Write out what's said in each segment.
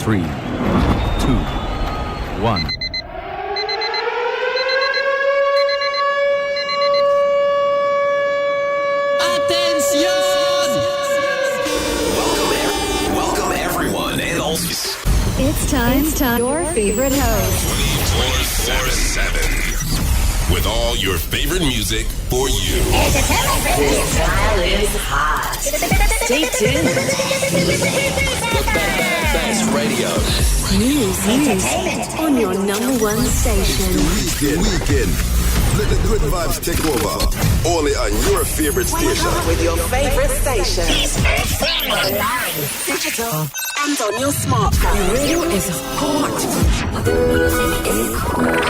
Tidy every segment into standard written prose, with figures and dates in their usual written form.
3, 2, 1. It's time. Your favorite host. 24/7. With all your favorite music for you. This style is hot. Stay tuned. The best radio. News on your number one station. Weekend. Let the good vibes take over. Only on your favorite station. With your favorite station. Online, digital, and on your smartphone. The radio is hot. The music is hot.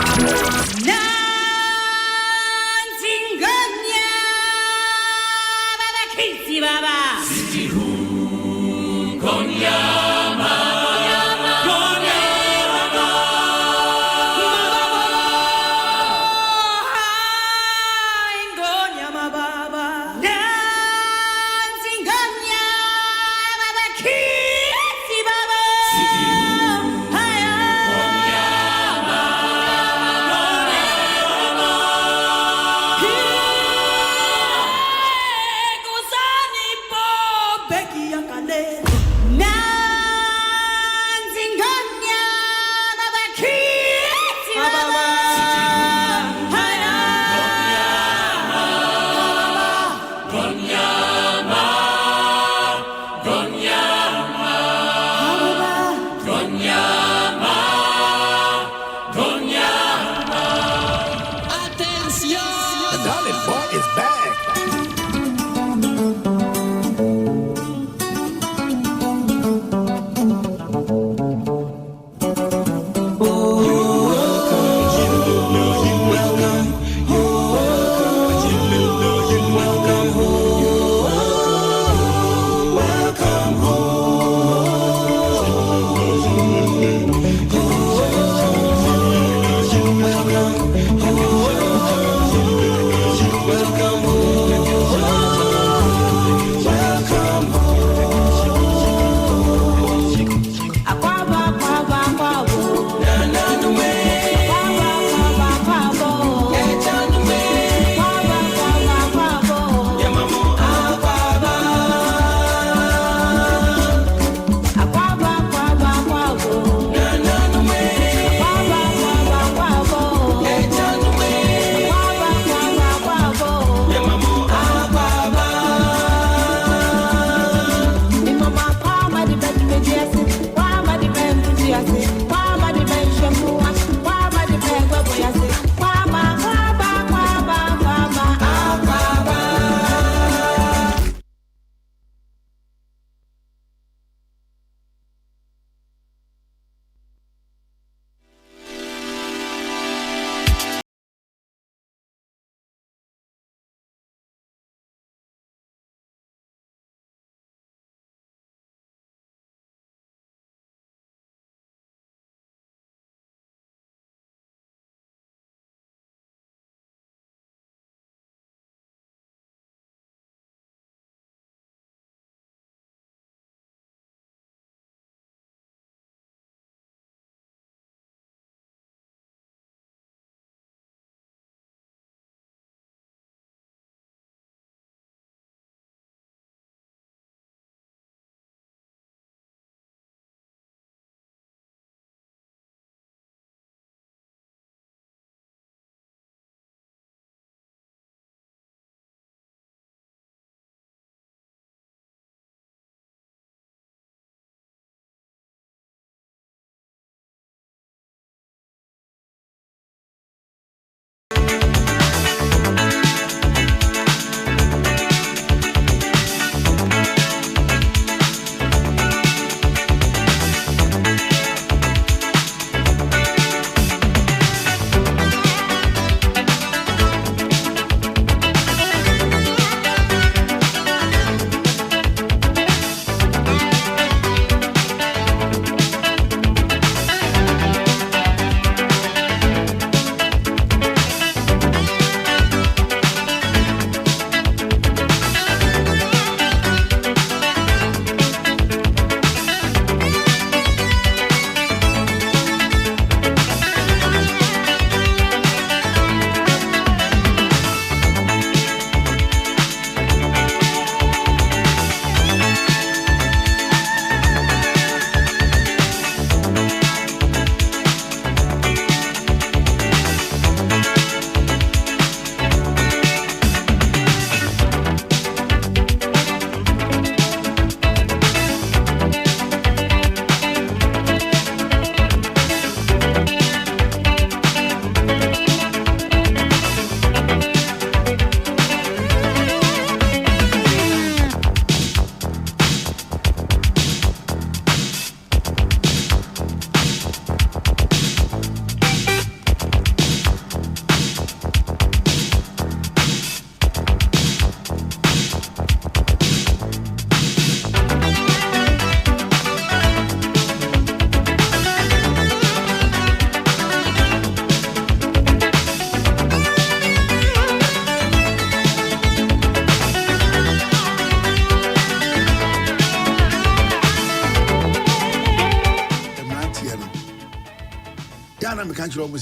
na me kan chiro mo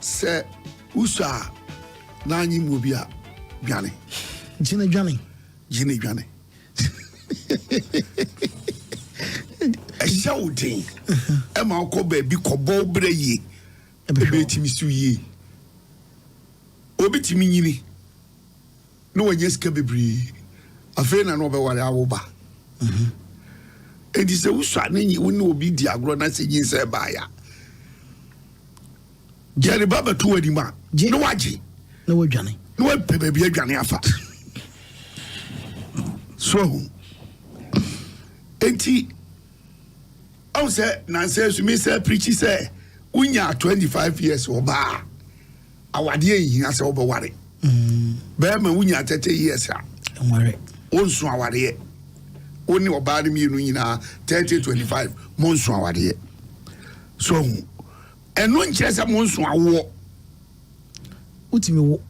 se usa na anyi mu bi a dwane jine dwane shouting ma ko ba bi ko bo bra yi ebe timi su yi obi timi nyini no wanye ska bebri afa na no be ware awoba edi se usa na nyi woni obi di agro na se yin se ba ya jere baba to wadi ma no waji na wadwane no wa pe bi adwane afa so enti I say Nancy to me say preachy say unya 25 years oba awade yin ase oba ware be ma unya 30 years a ware onso awade oni oba de mienu nyina 30 25 monso awade so eno nche se monso awo utimi wo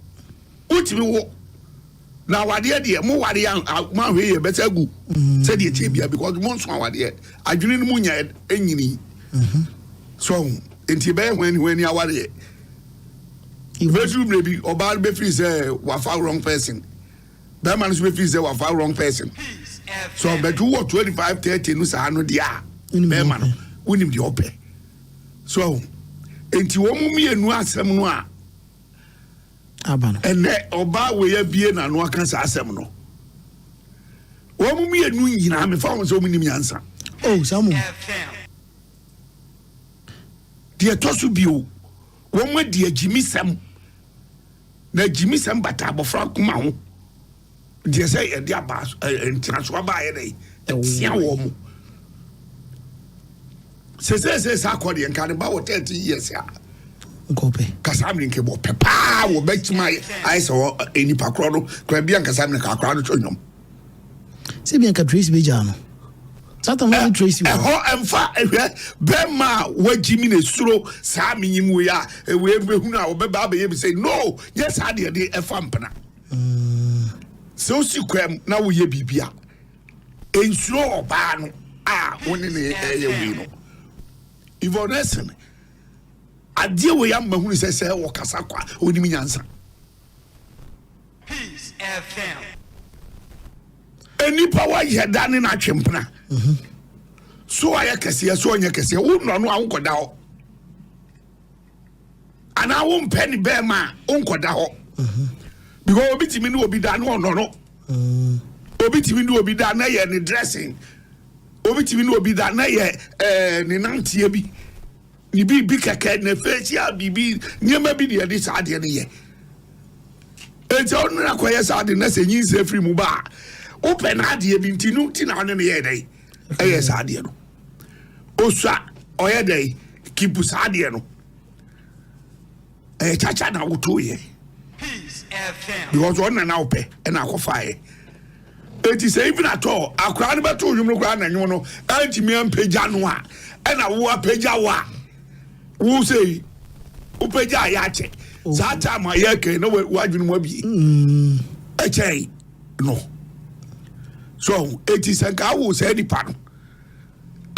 na awade de mo ware ma hwe ye beta gu se de tie bia because monso awade adwene no munya enyini so enti be when awade bedroom maybe oba be free say wa fa wrong person that man be free say wa fa wrong person so but who 25 30 no sa no dia be man unim di ope so enti wo mu mienu asem no a abano ene oba we ya bie na no aka sa asem no wo mu mienu nyina me fa wo so mu nim yansa oh samu dia tosu bio wo mu dia jimisem na jimisem bata abofra kuma ho dia say e dia ba entraso ba ye dai tia wo mu se sa akode en kan ba wo 30 years ya ngope kasamni nke bo pepa wo betima ai so eni pakro no kwa bia kasamni ka akra no twonyom se bia ka trace beja no satan no trace wo ho emfa ehwe bema wagimi na suro sa menyimu ya we behunu a wo beba ba ye bi say no yes ha de efa mpena so si kwam na wo ye bibia ensuro oba no a woni ne ye wi no ivonesen adie we ya mahunu se wo kasa kwa oni minyansa Peace FM eni power ye dane na twempena so aye kese so onye kese wo no no ankoda ho ana wo mpeni be ma onkoda ho because obi timi ni obi da no no obi timi ni obi da na ye ni dressing obi timi ni obi da na ye ni nantie bi ni bi keke na facia bibi nyema bi de de saade ne ye ejo no na koye saade na se nyin se free mu ba open ade bi ntinu ti na ne ye dai eye saade no osua oye dai kipu saade no chacha na wuto ye Peace FM because on na ope e na akofa ye eti say even at all akra ne beto nwum no kwa na nwo no antimi ampeja no a e na wo apeja wa wo say upeja ya che za ta ma ye ke no wadwunu mu abi e chei no so eti sanka wo say di pa no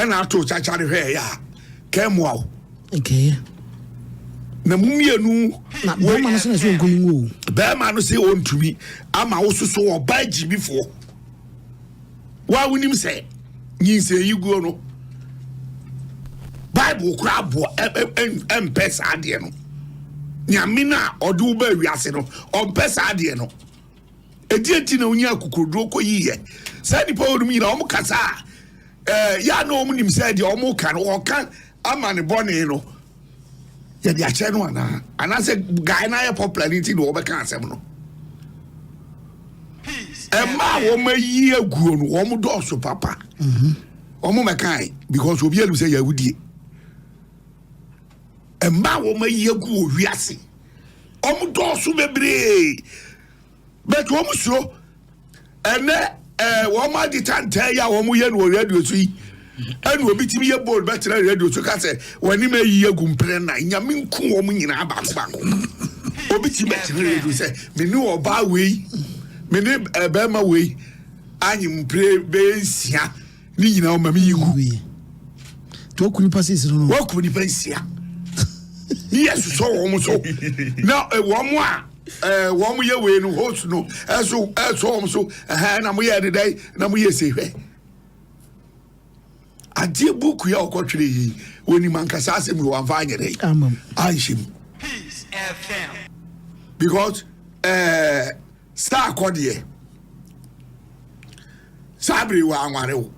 e na to chacha re hwe ya kemo awo okay na mumienu na be ma no se so nkomu wo be ma no se ontumi ama wo soso oba jibifo wa wonim se nyinse yiguo no Bible crabo empesa ade no nyamina odu ba wiase no ompesa ade no edi na onya kukodro koyiye say ni pa odum yira omo kasa ya no omo nim say de omo kan o kan ama ne bone no ya di ache no ana say guy na ya popularity no obeka asem no ma wo mayi aguo no omo do so papa omo mekai because obi elu say yahudie emba wo mayi aguo wiase omo do so bebre but omo so ene wo ma di tante ya wo mo ye no radio so yi enu obi timi ye ball betre radio so ka say wani mayi agu mpre na nyame nku wo mo nyina ba obi timi betre radio say me ni oba we me ne bema we anyim mpre be nsia ni nyina o ma me yigu to okuni passes no okuni pensia Yes, so almost so. Now, one more. 1 year we no host no so na mo ye today na mo ye say hwe ade book ya okotwere yi woni mankasa asem ro anfa anyere aishim Peace FM because star kodie sabri wa anware wo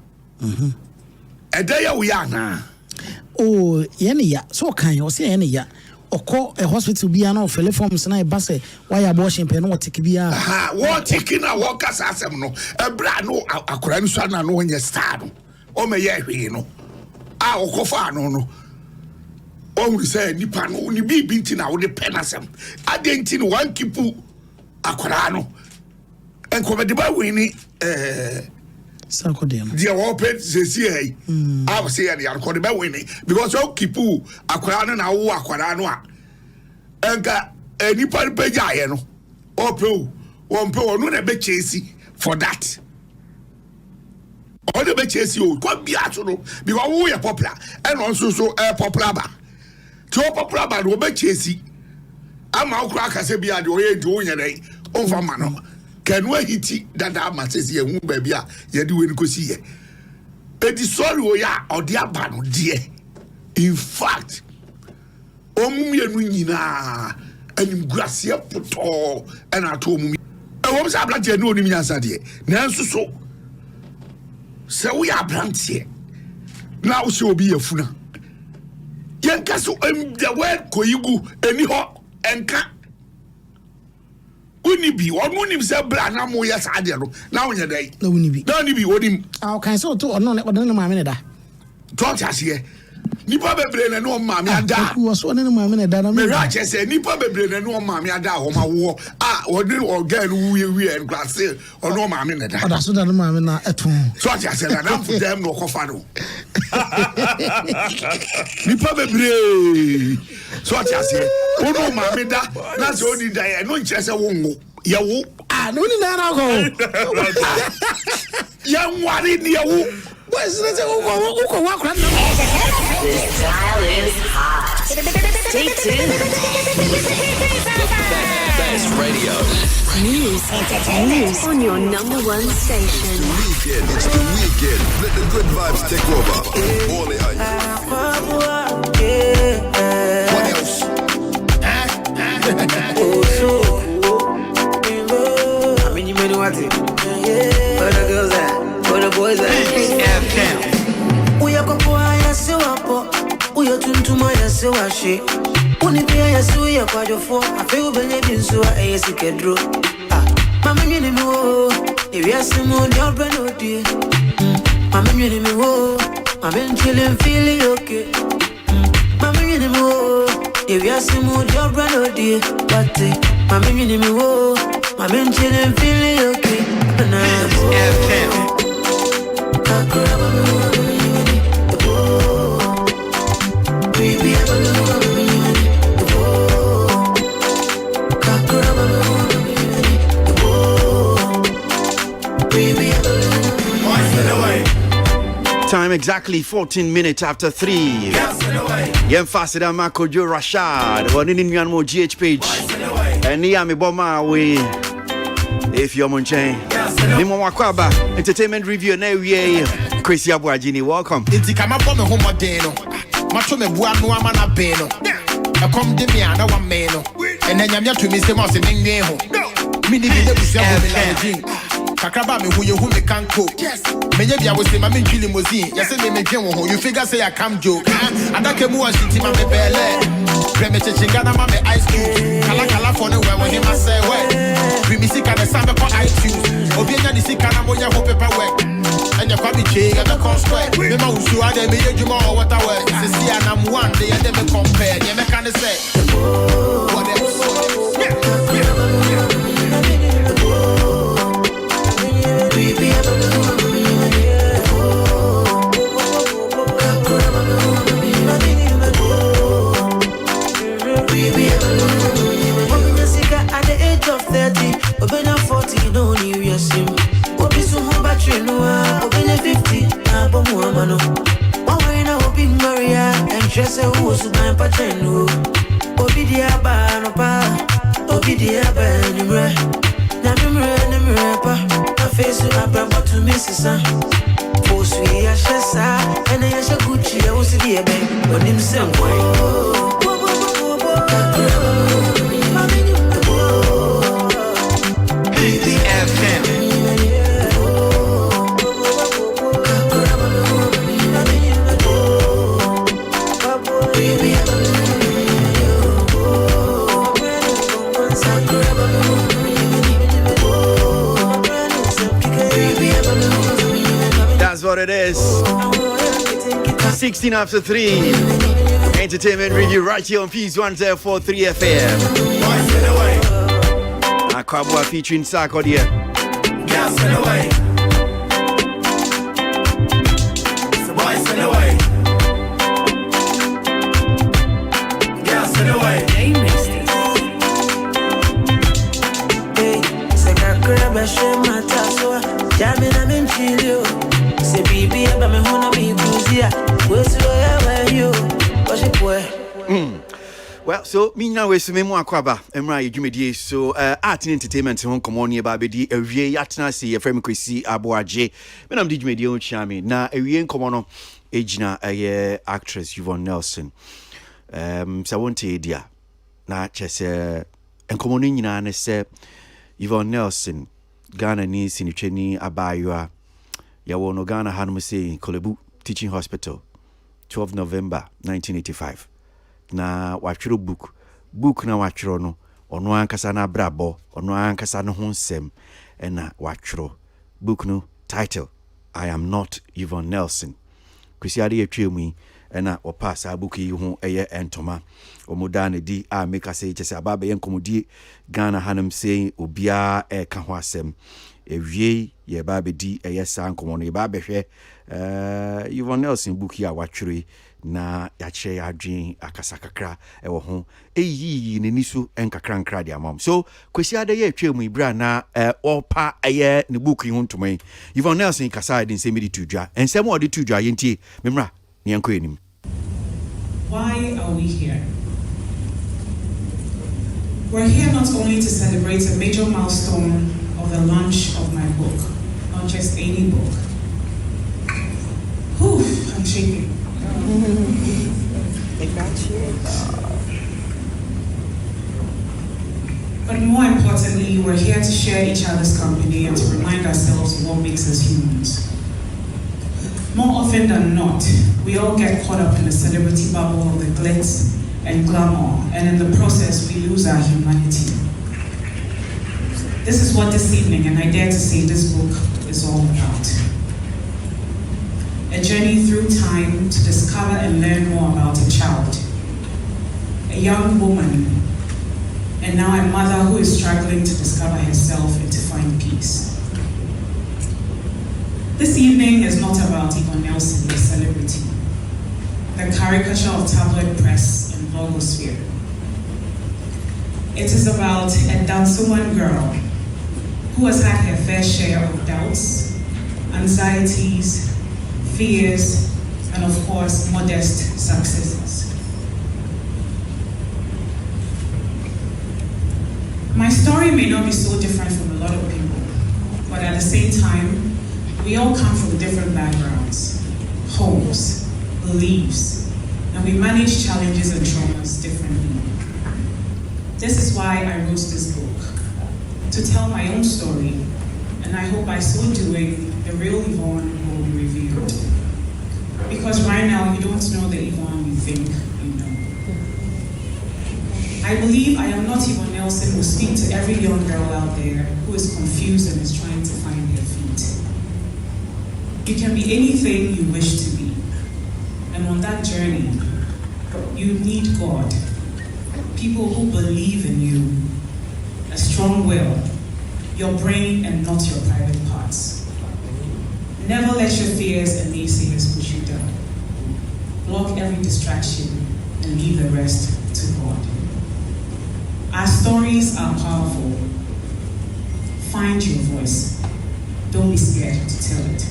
edeya wo ya na oh ye ne ya so kan yo se ye ne ya oko a hospital bia na ofele forms na e ba se why abortion pe no wotiki bia what taking a work as asem no ebra no akora no so na no onye star no o me ye hwe no a okofa no no o hu say nipa no ni bibi nti na wo de pen asem adenti no one kipu akora no enko de ba wini Sakodem. The open say I was saying the alcohol be winning because o kipu akora no na wo akora no a enka nipa pe jaye no o pe won pe onu na be chase for that o de be chase o ko bia so no because wo ye popular and also so popular ba to popular ba no be chase ama okura akase bia de o ye de o nyere o fa ma no Kenwa hiti dada amatesi ye hu baby a ye de weni kosi ye edi sorry o ya odi aba no de in fact omumienu nyina anim guase poto na to omumi e wo sa blante no onim nyansa de na nso so se wo ya blante na wo se obi yafuna yenka so the word koyigu eni ho enka Unibi, or Munim said, Brana Moya Sadiano. Now in your day, no Unibi. Don't be what him. How can so to or no, but no mamma. Talk us here. Nipa Bebrain and no mammy and da. Who was one in my minute that I'm Miraja said, Nipa Bebrain and no mammy and da, or my war. Or do or girl who we and glass or no mammy. Oh, that's what I'm mamma at home. So I said, I'm for them no cofano. Nipa Bebrain. So I said, oh no mammy da, that's only day. No chess a wongo. Yawu. Ah, no, no, Young one in Yawu. This dial is hot. Stay tuned. The best radio. News on your #1 station. Weekend, it's the weekend. Let the good vibes take over. Only on What else? I mean, you may know what it. Where the girls at? Where the boys at? We are going so up. We are to my so I she. Only be I saw you quite a four. I feel Benjamin so I see Kedro. Mamma, you know, if you are some more, your brand of dear. Mamma, you know, I've been chilling, feeling okay. Mamma, you know, if you are some more, your brand of dear. But Mamma, you know, I've been chilling, feeling okay. And I'm Time exactly 14 minutes after 3. Yen faster Marco Joe Rashad. One in Yanmo GH page. And Niami Boma we. If you're Munchain. Nimo Wakwaba. Entertainment review. Now we Chris Yabuajini. Welcome. It's come up on the home deno. Macho me bua no amana beno. I come de me ana one meno. And then I'm to Mr. Moss in Ningeho. Mini video is your Kakraba me who you me can't cook. Yes. Maybe I was saying, I'm in limousine. Yes, I may make you figure say I come joke. And I came over to my belly. Remember, Chingana, my ice cube. Kala for the way when him I say, well, we miss it and the summer for iTunes. Obiana is sick and I'm on your hope paperwork. And your family chain and the cost way. Remember, who are they made you more what I wear. See, and I'm one day and then compare. You make kind of say, what else? Yeah. At the age of 30, open up 40, no new year's sim. Open some battery, no, open a 50, Abomano. One way now, open Maria, and Tressa, who was my patron. dear Benny. I face you up about to Mrs. Oh, sweet, I shall say, and I shall Gucci. I was here, baby. But him some That's what it is. 16 after 3. Entertainment review right here on Peace 1043 FM. Aquabua featuring Sarko here. Gas in the way. Boys in the way. Gas in the way. Hey, grab a shame, my tasso. Jamming, I'm in Chile. Say, baby, I'm a honey, where's you? What's it, boy? Well, so me now is me mo akwaba emra yedwumedie so art and entertainment ho komo ne ba bedi awie yatena se yefrem kwesi aboaje me nam dwumedie ho chiame na awie nkomo no ejina actress Yvonne Nelson so won't dia na chese nkomo no nyina ne se Yvonne Nelson Ghana ni sinitweni abaywa yawo no Ghana hanum say Kolebu Teaching Hospital 12 November 1985 na watchero book na watchero no ono ankasa na brabo ono ankasa no honsem na watchero book no title I Am Not Yvonne Nelson Chrisiade yetwemu na opasa book yi ho eye entoma omoda na di a make say chese ababa yenkomodie Ghana hanam say obia ka ho asem ewie ye ba be di eye san komo no ye ba behwe Yvonne Nelson book ya watchero na yache adwen akasa kakra ewo ho eyi neni so enkakra nkra dia mam so kwesi ade ye atwemu ibra na opa eye ne book yi ho ntomai Yvonne Nelson kasa de nsemi di tudwa ensem o de tudwa yentie memra ne yanko enim. Why are we here? We're here not only to celebrate a major milestone of the launch of my book, not just any book. Whew, I'm shaking. But more importantly, we're here to share each other's company and to remind ourselves of what makes us humans. More often than not, we all get caught up in the celebrity bubble of the glitz and glamour, and in the process, we lose our humanity. This is what this evening, and I dare to say this book, is all about. A journey through time to discover and learn more about a child, a young woman, and now a mother who is struggling to discover herself and to find peace. This evening is not about Yvonne Nelson, the celebrity, the caricature of tabloid press and blogosphere. It is about a Dansoman girl who has had her fair share of doubts, anxieties, fears, and of course, modest successes. My story may not be so different from a lot of people, but at the same time, we all come from different backgrounds, homes, beliefs, and we manage challenges and traumas differently. This is why I wrote this book, to tell my own story, and I hope by so doing, the real Yvonne will be revealed. Because right now, you don't know the Yvonne you think you know. I believe I Am Not Yvonne Nelson will speak to every young girl out there who is confused and is trying to find their feet. You can be anything you wish to be. And on that journey, you need God, people who believe in you, a strong will, your brain and not your private parts. Never let your fears and naysayers push you down. Block every distraction and leave the rest to God. Our stories are powerful. Find your voice. Don't be scared to tell it.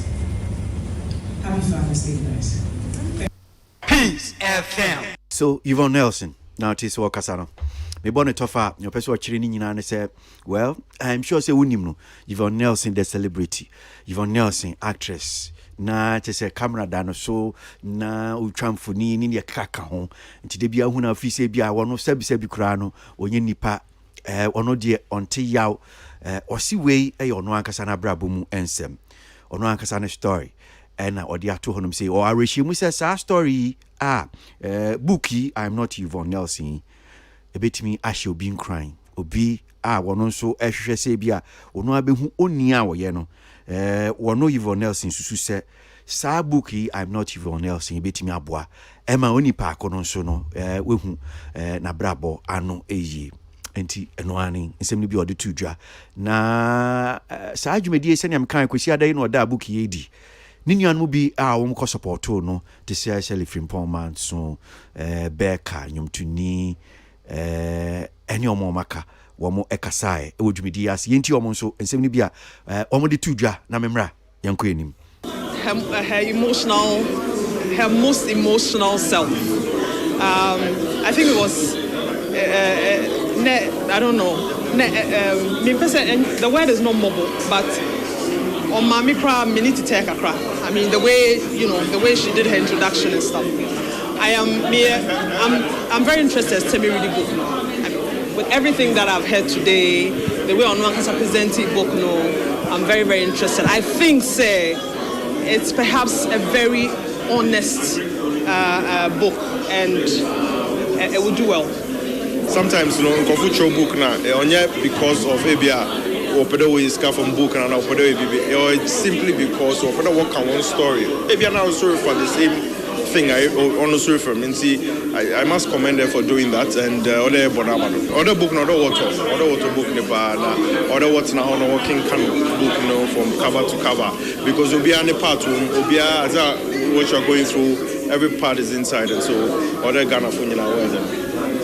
Happy Father's Day, guys. Peace FM. So Yvonne Nelson, now it is Wakasano. me born a tougher your person watching ni nyina ne say well I'm sure say wonim no Yvonne Nelson the celebrity Yvonne Nelson actress na te say camera da no so na utwamfoni ni ne kaka ho nti de bia hu na afi say bia wono sebi kura no onye nipa ono de onte yaw osi wei ono ankasa na brabo mu ensem ono ankasa na story na odi ato honom say o areshi mu say sa story bookie I'm not Yvonne Nelson ebetimi ahye obi crying obi wono nso ehwehwe say bia ono abehu oni a wo ye no wono Yvonne Nelson susu say sa bookie I'm not Yvonne Nelson ebetimi aboa ema oni pa akono nso no wehu na brabo ano eyi enti eno ani nsem ni bi odi tudwa na sa adwumedie sene am kan kwesi adai no oda bookie edi ni nuanu bi wo ko support no te say Frimpong man so Becca nyumtuni eni omo maka wo mo ekasai e wodwumedi as yenti omo nso ensem ni bia omo de tudwa na memra yanko enim her most emotional self. I think it was I don't know the word is not mobile, but on Mami Kra, me need to take a crack. I mean, the way she did her introduction and stuff. I'm very interested in reading the book now. With everything that I've heard today, the way Onwankasa presented the book now, I'm very, very interested. I think, it's perhaps a very honest book, and it will do well. Sometimes, in Kofucho book now, only because of ABR. Or is from book and or simply because of work on one story. Maybe I'm now sorry for the same thing I on sorry for me. See, I must commend her for doing that and other book, other water book other what's now on working book from cover to cover because we'll be on the part what you're going through, every part is inside and so other Ghana for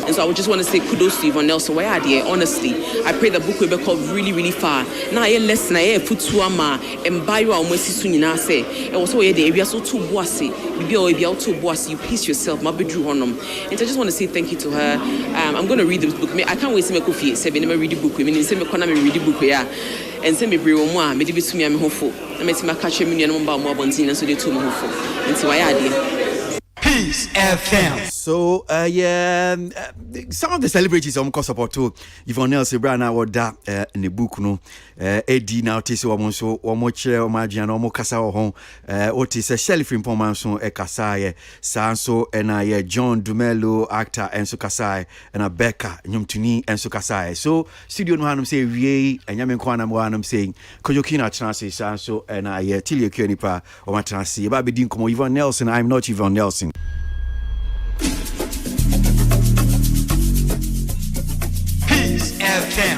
And so I would just want to say kudos to Yvonne Nelson. Where are they? Honestly, I pray the book will be called really, really far. Now I lesson I put to ama and buy you almost soon in our say. And also the area so too bossy. Be out too bossy. You piece yourself. My bedroom on them. And so I just want to say thank you to her. I'm going to read the book. I can't wait to make coffee. Say me read the book. I mean, say me can read the book here. And say me bring more. Me be to me I'm hopeful. I me see my catch me and more bonzina so they too hopeful. And so why are they? Peace FM. So some of the celebrities I'm support to Yvonne Nelson Brana or that in the book no Eddie now tis woman so chere omagian omo kasa ho otis a Shelley Frimpong man so e kasa Sanso and John Dumelo actor and so kasa and a Becca nyumtuni and so kasa so studio no hanum say wie anyame kwa na mo hanum saying kojokina chance Sanso and Tilly Kenipa o ma chance ba be din komo Yvonne Nelson I'm not Yvonne Nelson. Peace FM.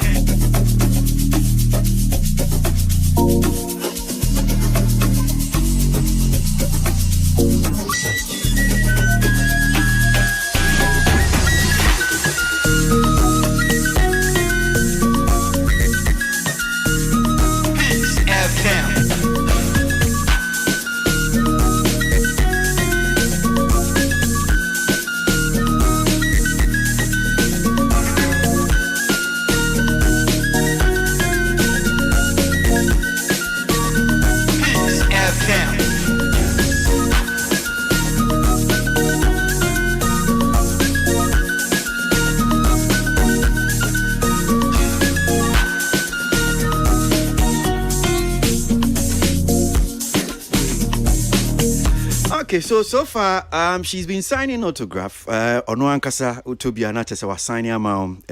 Okay, so far she's been signing autograph ono ankasa utobia na tese wa signing amount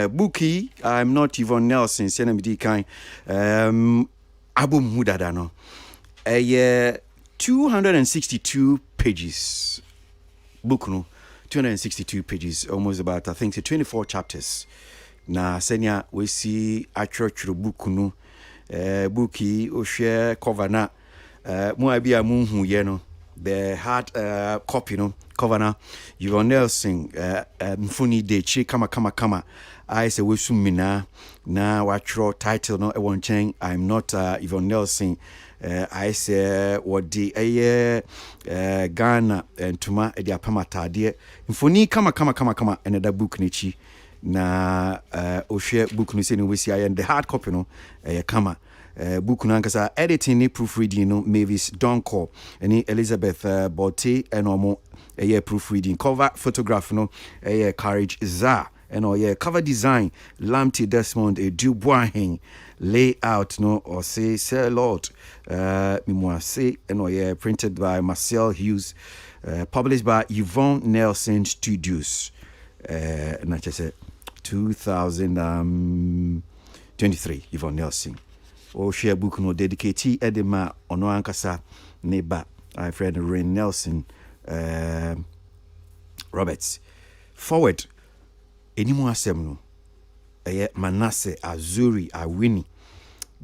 bookie I'm not Yvonne Nelson sena midi kan album hudada no 262 pages book no 262 pages almost about I think 24 chapters na senya we see actual book no bookie o share cover na mo abia mu hu ye no the hard copy no cover na Yvonne Nelson mfuni de chi kama I say we sumina na watro title no e won chen I'm not Yvonne Nelson I say what the Ghana and tuma e dia pamatade mfuni kama another book ni chi na ohwe book no say no we see and the hard copy no kama book no ankasa editing ni proofreading no Mavis Donko and Elizabeth Botte and omo proofreading cover photograph no Courage Za and cover design Lamty Desmond Dubois layout no or say Sir Lord Mimoise and printed by Marcel Hughes, published by Yvonne Nelson Studios, and I just said 2023 Yvonne Nelson. O share book no dedicate edema ono ankasa neighbor my friend Rain Nelson Roberts. Forward enimu asem no Manasseh Azuri Awini,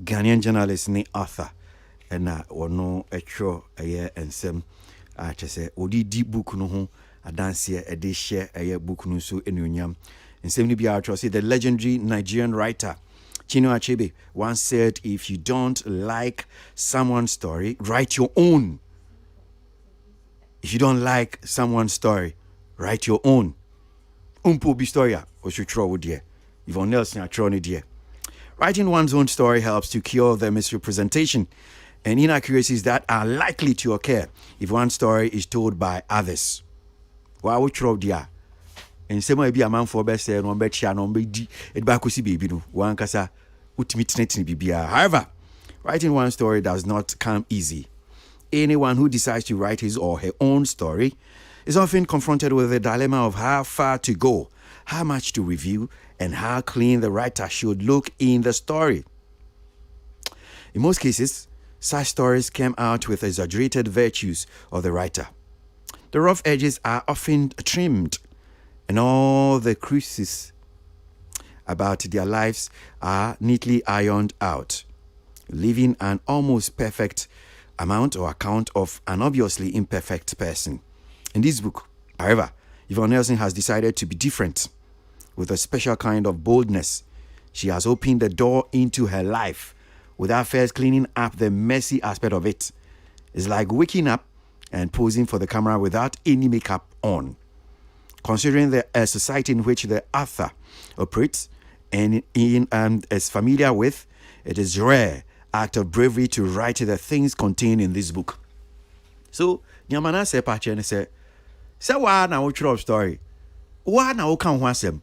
Ghanaian journalist ni author, and ono etro ensem say odi di book no ho adanse e de share book no so enunyam ensem ni bia atro say the legendary Nigerian writer Chinua Achebe once said, if you don't like someone's story, write your own. If you don't like someone's story, write your own. Umpo bi story o should throw with dear. Yvonne Nelson are throwing it dear. Writing one's own story helps to cure the misrepresentation and inaccuracies that are likely to occur if one story is told by others. Why would throw dear? And some may be a man for best and one bet shall not be it back with baby no one casa ultimate bibia. However, writing one story does not come easy. Anyone who decides to write his or her own story is often confronted with the dilemma of how far to go, how much to review, and how clean the writer should look in the story. In most cases, such stories come out with exaggerated virtues of the writer. The rough edges are often trimmed, and all the creases about their lives are neatly ironed out, leaving an almost perfect amount or account of an obviously imperfect person. In this book, however, Yvonne Nelson has decided to be different. With a special kind of boldness, she has opened the door into her life without first cleaning up the messy aspect of it. It's like waking up and posing for the camera without any makeup on. Considering the society in which the author operates and is familiar with, it is a rare act of bravery to write the things contained in this book. So, Nyamana se pache ne se wa na wo tro story. Wa na wo kan ho asem.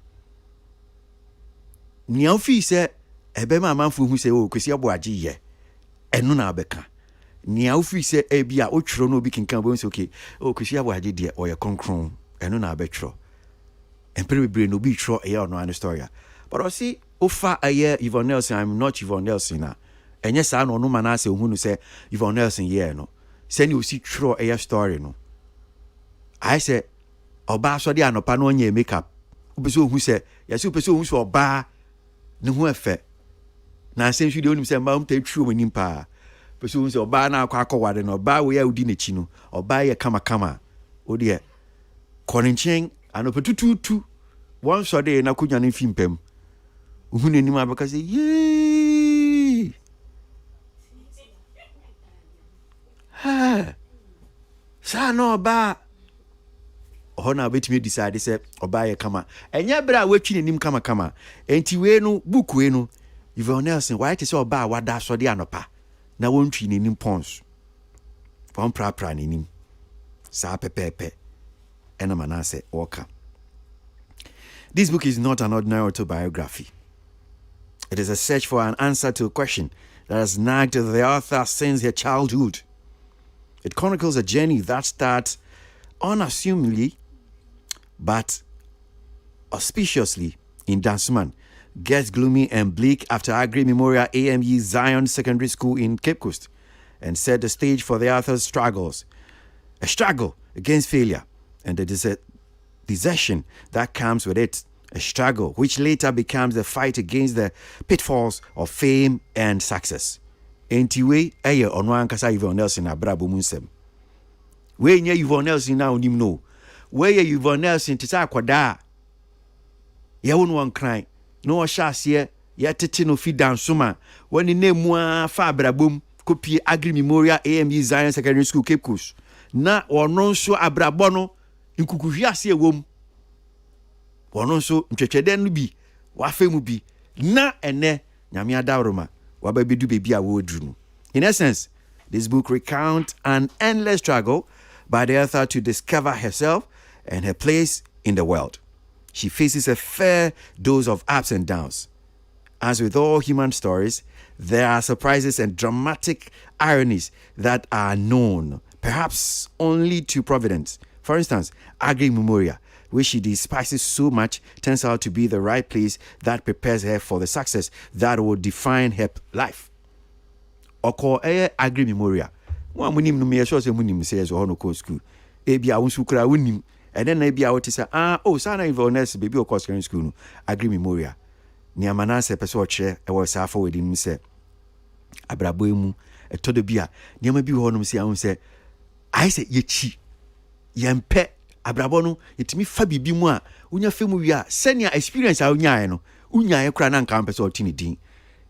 Nya ofi se ebe ma manfo hu se o kwesi aboaje ye. Eno na abeka. Nya ofi se e bia o tro no obi kinkan bo nse okay. O kwesi aboaje de o ye konkron. Eno na abetro. Empere bebre no bi tro e ono an story. But I see ofa aye Yvonne Nelson, I'm not Yvonne Nelson na. Enye sa no no manase ohunu se Yvonne Nelson ye no. Se ni osi tro e story no. I say oba so de anopa no onye makeup. Obeso ohu se, yesi obeso ohu so oba ne ho efe. Na se nsu de onim se ma umta tru omanim pa. Obeso ohu se oba na akwa no oba we ya udi na chi no. Oba ye kama. Odi e korinchen anopa tututu. One so de na kunya ne fimpem. Ohu ne nim abeka se yee. Ha. Sa no oba Hona betimi decide say obaye kama enya bra watwi nenim kama enti we no book we no Yvonne Nelson why te say oba wada so de anopa na wontwi nenim pons pon pra nenim sa pepepe ena manase oka. This book is not an ordinary autobiography. It is a search for an answer to a question that has nagged the author since her childhood. It chronicles a journey that starts unassumingly but auspiciously in Dansoman, gets gloomy and bleak after Agri Memorial AME Zion Secondary School in Cape Coast, and set the stage for the author's struggles. A struggle against failure and the desertion that comes with it. A struggle which later becomes a fight against the pitfalls of fame and success. Entiwe eye ono ankasa Yvonne Nelson abrabo munsem. We nye Yvonne Nelson na onim no. We ye Yvonne Nelson tisa akwada. Ye wonu wan kran. No hyase ye tete no fi dansoma. Woni nemu fa abrabom kopie Agri Memorial AME Zion Secondary School Cape Coast. Na ono nso abrabo no nkukuhwiase wom. wɔno nso ntwetwɛdɛ no bi wafe mu bi na ɛnɛ nyame adaworoma wabɛbɛdu baabi a wɔreduru no. In essence, this book recounts an endless struggle by the author to discover herself and her place in the world. She faces a fair dose of ups and downs. As with all human stories, there are surprises and dramatic ironies that are known, perhaps only to Providence. For instance, Agri Memoria, which she despises so much, turns out to be the right place that prepares her for the success that will define her life. Oko Agri Memoria. One munim no me sure say munim says or no co school. Ebi a unsu kra wunim. And then ebi a what say sana Yvonne's baby o course school no. Agri Memoria. Ni amana se pese o kire e wo sa for wedim se. Abrabo emu e todo bia. Ni ama bi ho no se ahun se ai se ye chi. Yempe abrabo no yetimi fa bibi mu a unya fa mu wi a senia experience a unya no. Unya e kra na nka pese o tini din.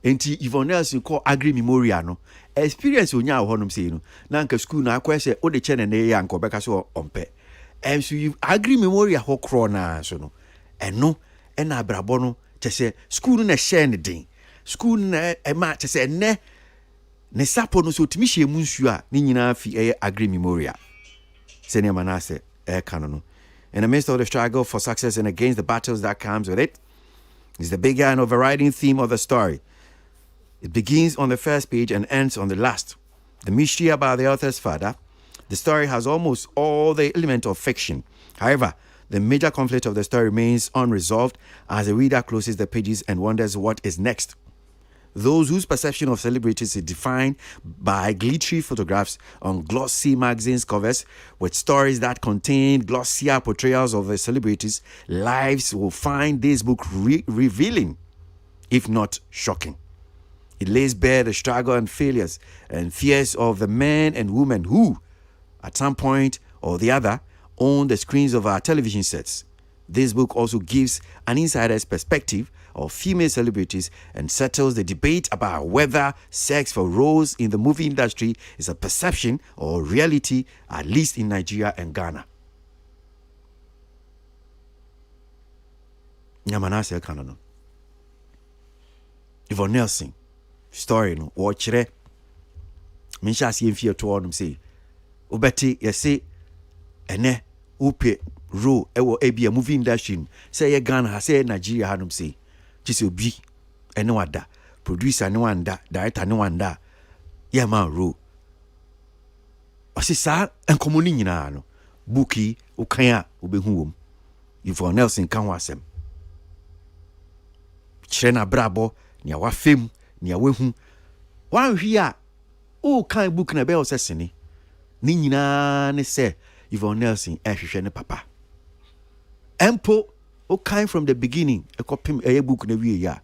Enti Yvonne's call Agri Memoria no. Experience unya ho no se no. Na nka school na akwa se o de che ne ya nka obeka so ompe. And so you Agri Memoria ho kro na so no. Eno e na abrabo no chese school na share ne din. School na e ma chese ne sapo no so timi hye mu nsu a ne nyina fi Agri Memoria. Senior Manase Kanono. In the midst of the struggle for success and against the battles that comes with it, is the big and overriding theme of the story. It begins on the first page and ends on the last. The mystery about the author's father. The story has almost all the element of fiction. However, the major conflict of the story remains unresolved as the reader closes the pages and wonders what is next. Those whose perception of celebrities is defined by glittery photographs on glossy magazines covers with stories that contain glossier portrayals of the celebrities' lives will find this book revealing, if not shocking. It lays bare the struggle and failures and fears of the men and women who, at some point or the other, own the screens of our television sets. This book also gives an insider's perspective of female celebrities and settles the debate about whether sex for roles in the movie industry is a perception or reality, at least in Nigeria and Ghana. Nyamanase Kanono. Yvonne Nelson. Story no. Watchere. Minsha si enfie to onum say. Obeti yese ene upe role ewo ebia movie industry say ye Ghana say Nigeria hanum say. Chise obi ene wada producer ne wanda director ne wanda ye man ro osisa enkomo ni nyina no booki ukan a obehu wom Yvonne Nelson kan ho asem kire na brabo nia wafem nia wehu wan hwi a o kan book na be o sesene ni nyina ne se Yvonne Nelson ehwehwe ne papa empo okay from the beginning a copy a book na wie ya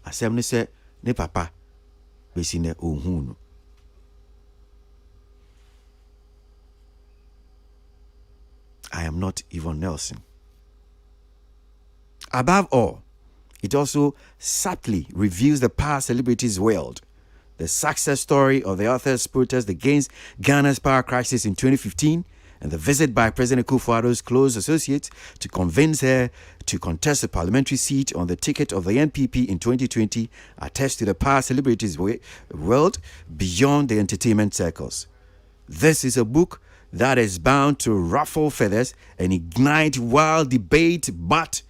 asem ne se ne papa besi ne ohun no. I am not Yvonne Nelson. Above all, it also subtly reveals the power celebrities wield. The success story of the author's protest against Ghana's power crisis in 2015 and the visit by President Akufo-Addo's close associates to convince her to contest a parliamentary seat on the ticket of the NPP in 2020 attest to the power celebrities world beyond the entertainment circles. This is a book that is bound to ruffle feathers and ignite wild debate, but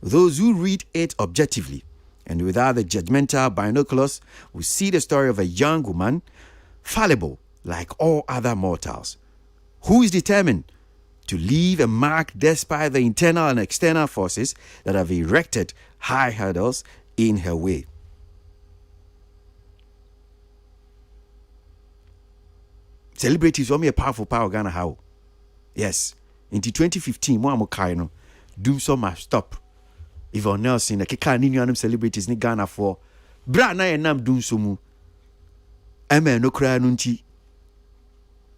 those who read it objectively and without the judgmental binoculars will see the story of a young woman, fallible like all other mortals, who is determined to leave a mark despite the internal and external forces that have erected high hurdles in her way. Celebrities want me a powerful power Ghana how? Yes. Into 2015, mo amokai no, doom so must stop. Yvonne Nelson, the kika ni nuanum celebrities ni Ghana for bra na yenam doom so mu. Eme no kra nunchi.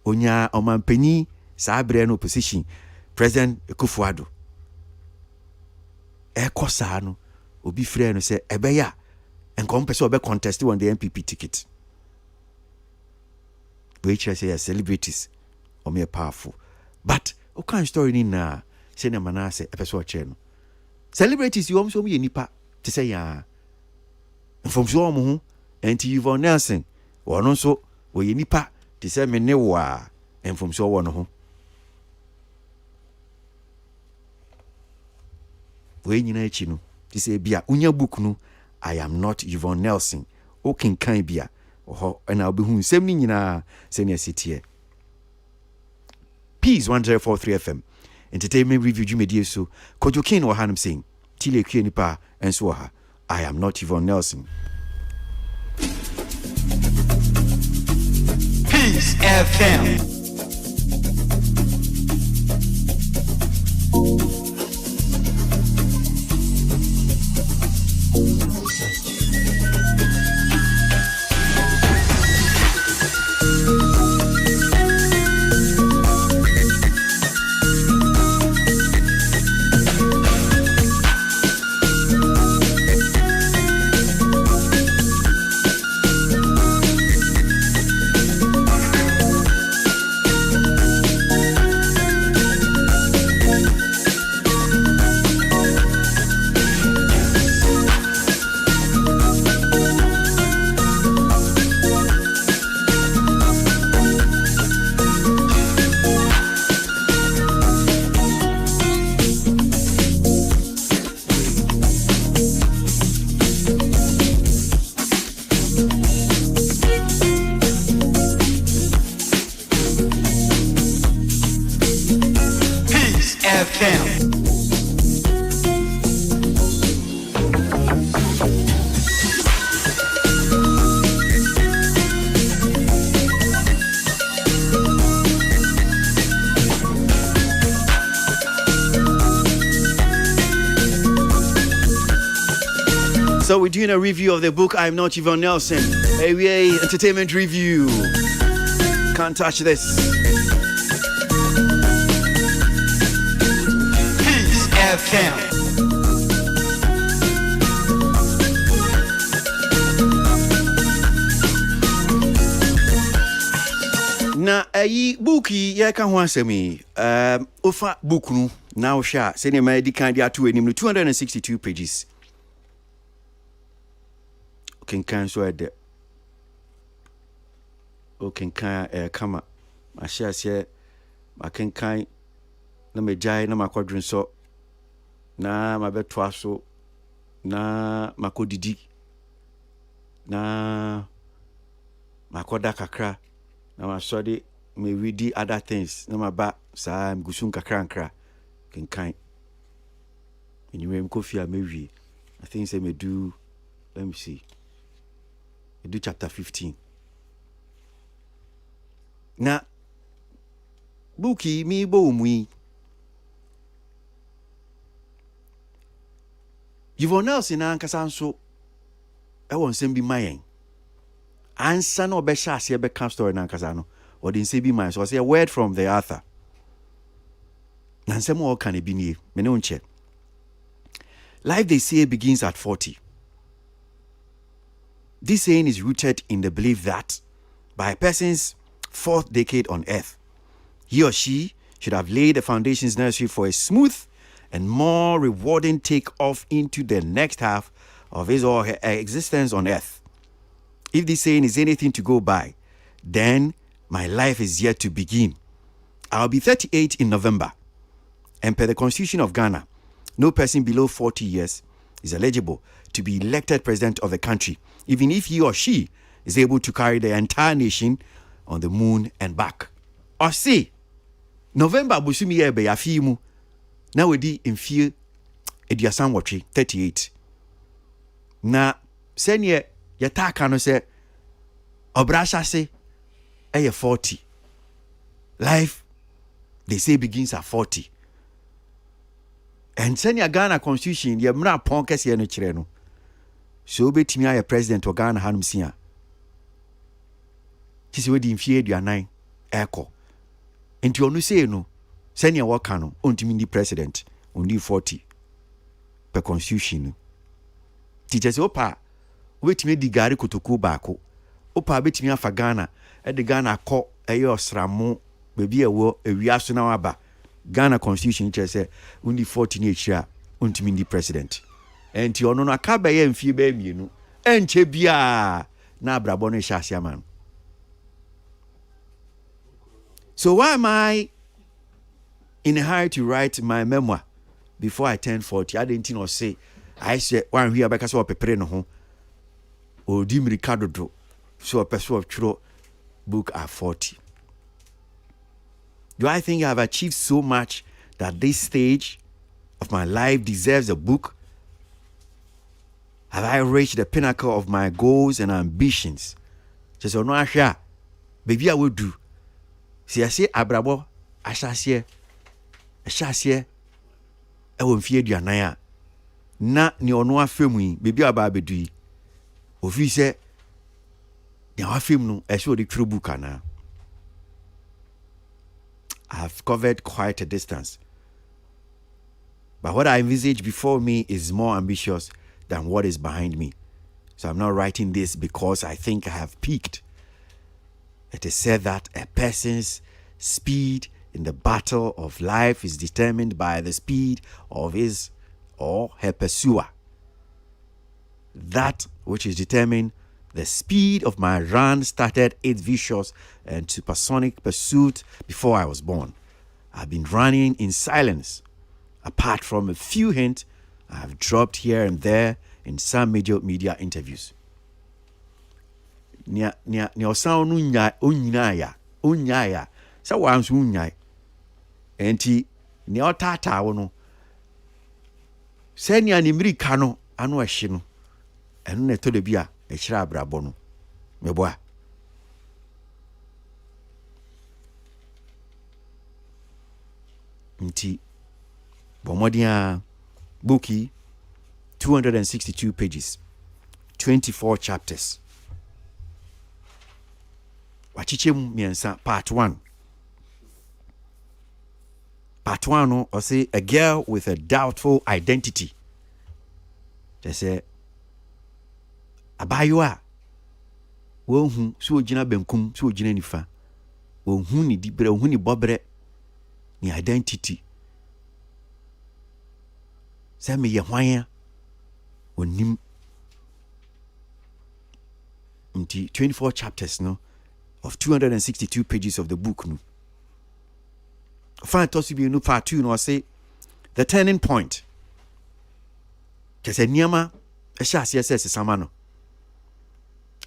Onya omanpenyi sa abre no opposition President Akufo-Addo ekosa no obi frɛ no sɛ ebeya enkom pese obe contest on the NPP ticket, which I say celebrities or more powerful, but o kan story ni na say na manase epeso che no Celebrities, you also be nipa to say, ya. From so mu, and Yvonne Nelson, or also, we nipa to say me newa, and from so one home. When you know, chino, to say, Bia, unya book no, I am not Yvonne Nelson, o kin kan bia, or and I'll be whom sending in a senior city. Peace 1043 FM. Entertainment review Jumedi so Kojo King or Hanum saying Tile Kienipa and Swaha. I am not Yvonne Nelson. Peace FM. So we're doing a review of the book I'm Not Yvonne Nelson. AWA Entertainment Review. Can't touch this. Peace FM. Na ayi booki ya ka ho asemi ofa book nu na wo hwa se ne ma di kan dia to anim 262 pages. Can so at the can kama ma share ma kan na me jai na makwadwen so na ma betwa so na makodidi na makoda kakra na ma sori me read other things na ma ba sa mgusun kakra nkra kan anyway mkofia me I think say me do, let me see, we do chapter 15. Na buki mi bo mui Yvonne Nelson na nkasa nso e won nsem bi mayen ansa na obesha ase be can story na nkasa no or the nsem bi mayen so say a word from the author na nsem o kan e bi nie me ne unche. Life, they say, begins at 40. This saying is rooted in the belief that by a person's fourth decade on earth, he or she should have laid the foundations necessary for a smooth and more rewarding take-off into the next half of his or her existence on earth. If this saying is anything to go by, then my life is yet to begin. I'll be 38 in November, and per the Constitution of Ghana, no person below 40 years is eligible to be elected president of the country, even if he or she is able to carry the entire nation on the moon and back. Or say, November busumi ebe ya fimu, na wedi mfie ediasan watwe 38. Na senye yataka no se obrasha se eye 40. Life, they say, begins at 40. And send Ghana Constitution, ye mra pon kese no kire no. So betimi aye president of Ghana hanum sia. Tisi we di mfie aduanan eko. Enti onu say no, send ya waka no, ontimi ndi president, ondi 40 per Constitution no. Teacher say opa, betimi di gari kotoku baako. Opa betimi afa Ghana, e de Ghana akọ eye osramo, bebi ewo ewiaso na waba. Ghana Constitution say only 40 years. untimi ndi president. Enti ono no aka be ye mfie be mienu. Enche bia na abrabɔ no hyɛ ase ama no. So why am I in a hurry to write my memoir before I turn 40? I didn't know say I said one here because of prepare no ho. Or dim Ricardo do. So a person of true book at 40. Do I think I have achieved so much that this stage of my life deserves a book? Have I reached the pinnacle of my goals and ambitions? Just no asha. Baby, I will do. See, I say abrabo ashasie. Ashasie. I won't fear you anaya. Na ni ono afemu yi. Baby, aba bedu. Ofi se. Ni afemu no. Esho the true book ana. I have covered quite a distance. But what I envisage before me is more ambitious than what is behind me. So I'm not writing this because I think I have peaked. It is said that a person's speed in the battle of life is determined by the speed of his or her pursuer. That which is determined, the speed of my run started its vicious and supersonic pursuit before I was born. I've been running in silence. Apart from a few hints I have dropped here and there in some major media interviews. Nia sound unyaya. So once unyai. Enti ni otata wono. Senya ni mirika no anu ahye no. Enu na to de bia e hira abrabo no. Meboa. Nti Bomodia Bookie 262 pages, 24 chapters. Wachichem miensa part 1. Part 1 no or say a girl with a doubtful identity. They say abayua wo hu so ogina benkum so ogina nifa. Wo hu ni dibre wo hu ni bobre ni identity. Say me ye hwan onim. 24 chapters no of 262 pages of the book no. Find to be no part 2 no say the turning point. Kese niama e sha ase sama no.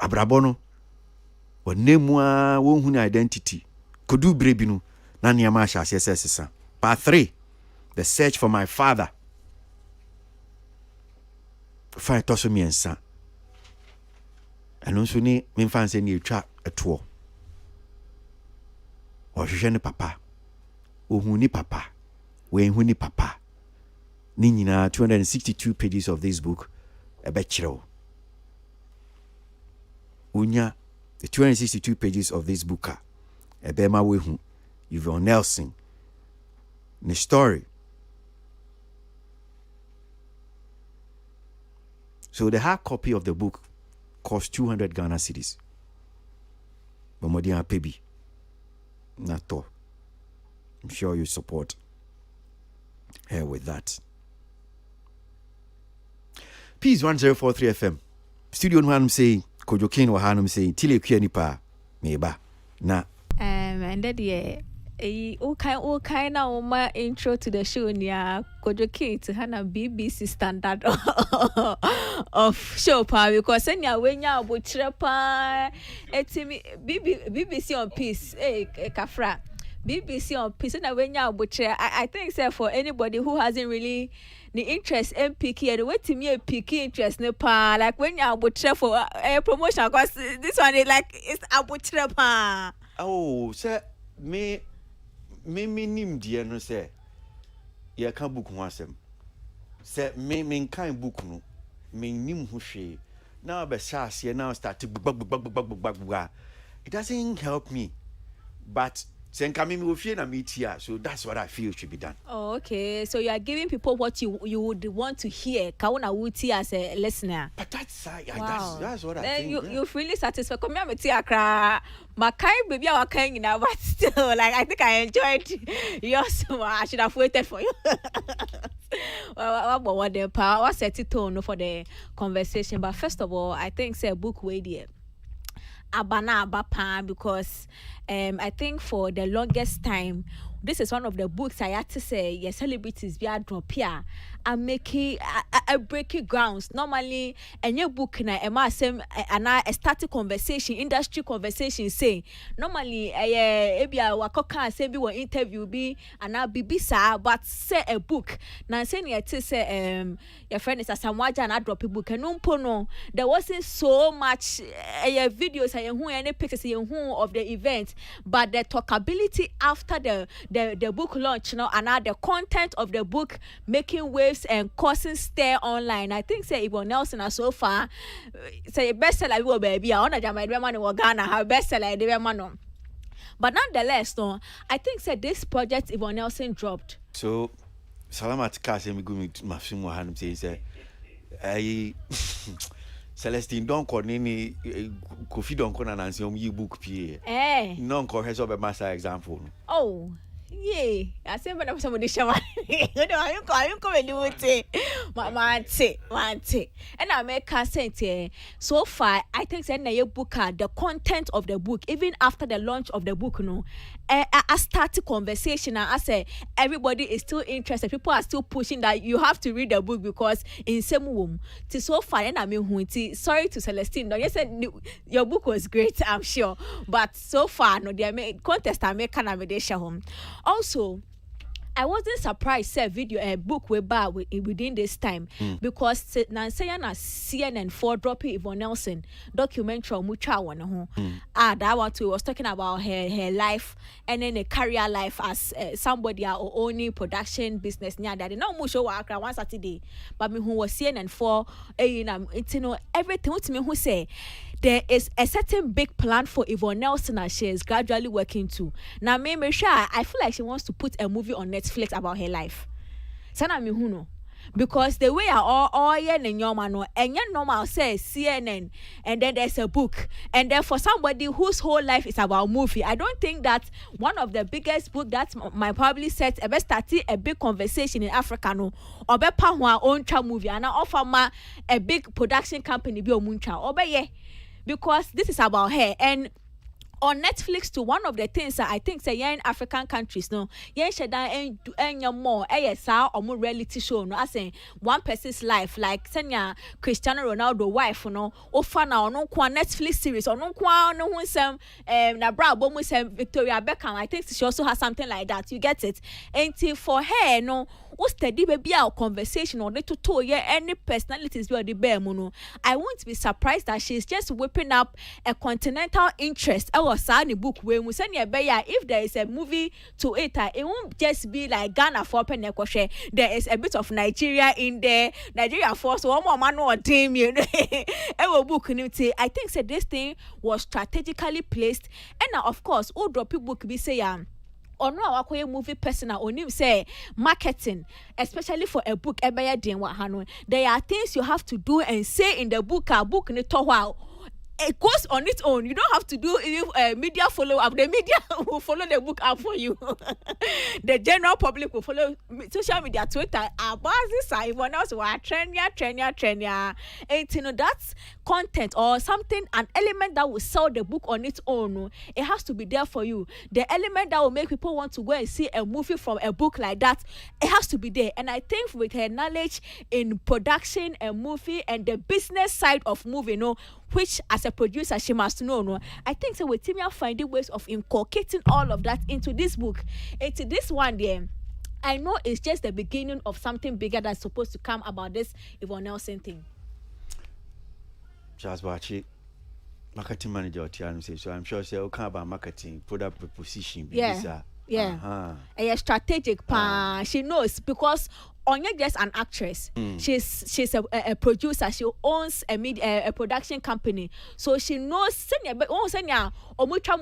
Abrabo no onemu wo hu ni identity. Kodu brebi no na niama sha ase sesa. Part 3, the search for my father. Find to me ensa. Anu so ni me fan se ni etwa eto. O hwehwe ni papa. Ohu ni papa. We hu ni papa. Ni nyina 262 pages of this book ebe chiro. Unya the 262 pages of this book ebe ma we hu Yvonne Nelson ni story. So the hard copy of the book costs 200 Ghana cedis. But Modian Pebi, not all. I'm sure you support her with that. Peace 1043 FM. Studio no hanum say Kojo King wa hanum say tile kua nipa meba na. And that all kind of intro to the show near Kojo King to Hana BBC standard of show power because when you butchepa BBC on peace Kafra BBC on peace and when you butcher I think so for anybody who hasn't really the interest in picky and wait to me a picky interest nepa like when you butcher for a promotion because this one is like it's a butcher pa. Oh sir me nim dear no say ye ka book ho asem say me kan book no me nim ho hwe now be shas ye now start to it doesn't help me but sen come me ofie na me tia so that's what I feel should be done. Oh, okay, so you are giving people what you would want to hear ka una wuti as a listener. But that's what I think. You really satisfied. Come here me tia kra makai baby our kind now but still like I think I enjoyed yours. I should have waited for you. what the power what set it tone for the conversation. But first of all, I think say book way there. Abana Abapa because I think for the longest time this is one of the books I had to say yes celebrities be a drop here and making a breaking grounds normally a new book na a starting conversation industry conversation say normally ebia wakoka say be one interview be and I be bisa but say a book na say near to say your friend is a samwaja and I drop a book and no there wasn't so much videos any pictures of the event but the talkability after the book launch and now the content of the book making waves and causing stir online. I think say Yvonne Nelson so far say bestseller we baby I want to my man in Ghana have bestseller the man. But nonetheless no I think say this project Yvonne Nelson dropped. So Salamat Kasem go me mafim wa hanum say I Celestine don't call nini Kofi don't call Nancy you book PA. Non call her so master example. Oh yeah, I said when somebody shower. You know, you come and do it. Man, and I make her say so far I think say na your book the content of the book even after the launch of the book I start a conversation and I say everybody is still interested. People are still pushing that you have to read the book because in same room. So far and I mean sorry to Celestine. No, you said your book was great, I'm sure. But so far no the contest I make can home. Also I wasn't surprised say a book we buy within this time because Nansaya na CNN4 dropping Yvonne Nelson documentary mucha one that one too was talking about her life and then a career life as somebody or owning production business near that no more show Accra one Saturday but me who was CNN4 you know everything to me who say there is a certain big plan for Yvonne Nelson that she is gradually working to. Now, maybe I feel like she wants to put a movie on Netflix about her life. Sana mi huno. Because the way all and normal says CNN and then there's a book and then for somebody whose whole life is about movie, I don't think that one of the biggest book that might probably set a best a big conversation in Africa no or be pa own movie and I offer a big production company be omuncha or be because this is about her and on Netflix too one of the things that I think say in African countries no yen sheda en more or more reality show no as in one person's life like senya Cristiano Ronaldo wife no ofa na ono kwa Netflix series ono kwa no hu sem na bra bomu sem Victoria Beckham I think she also has something like that you get it and for her no o steady baby our conversation or to any personalities we the bear no I won't be surprised that she's just whipping up a continental interest Sani book where we send you if there is a movie to it won't just be like Ghana for Penekoshe. There is a bit of Nigeria in there. Nigeria force one more man or team, you know. Book I think said this thing was strategically placed, and now of course, all drop book be say or no akoye movie personal onim say marketing especially for a book ebaya den wa hanu there are things you have to do and say in the book ni to wow. It goes on its own. You don't have to do media follow up. The media will follow the book up for you. The general public will follow social media, Twitter. Everyone else will trend. And you know that's content or something, an element that will sell the book on its own. It has to be there for you. The element that will make people want to go and see a movie from a book like that, it has to be there. And I think with her knowledge in production and movie and the business side of movie, which as a producer she must know, I think so with Timia finding ways of inculcating all of that into this book. Into this one there, I know it's just the beginning of something bigger that's supposed to come about this Yvonne Nelson thing. Charles Bachi, marketing manager at Tianum, so I'm sure she'll come about marketing, product proposition. Yeah. A strategic she knows because Onya just an actress. She's a producer. She owns a production company, so she knows. Senya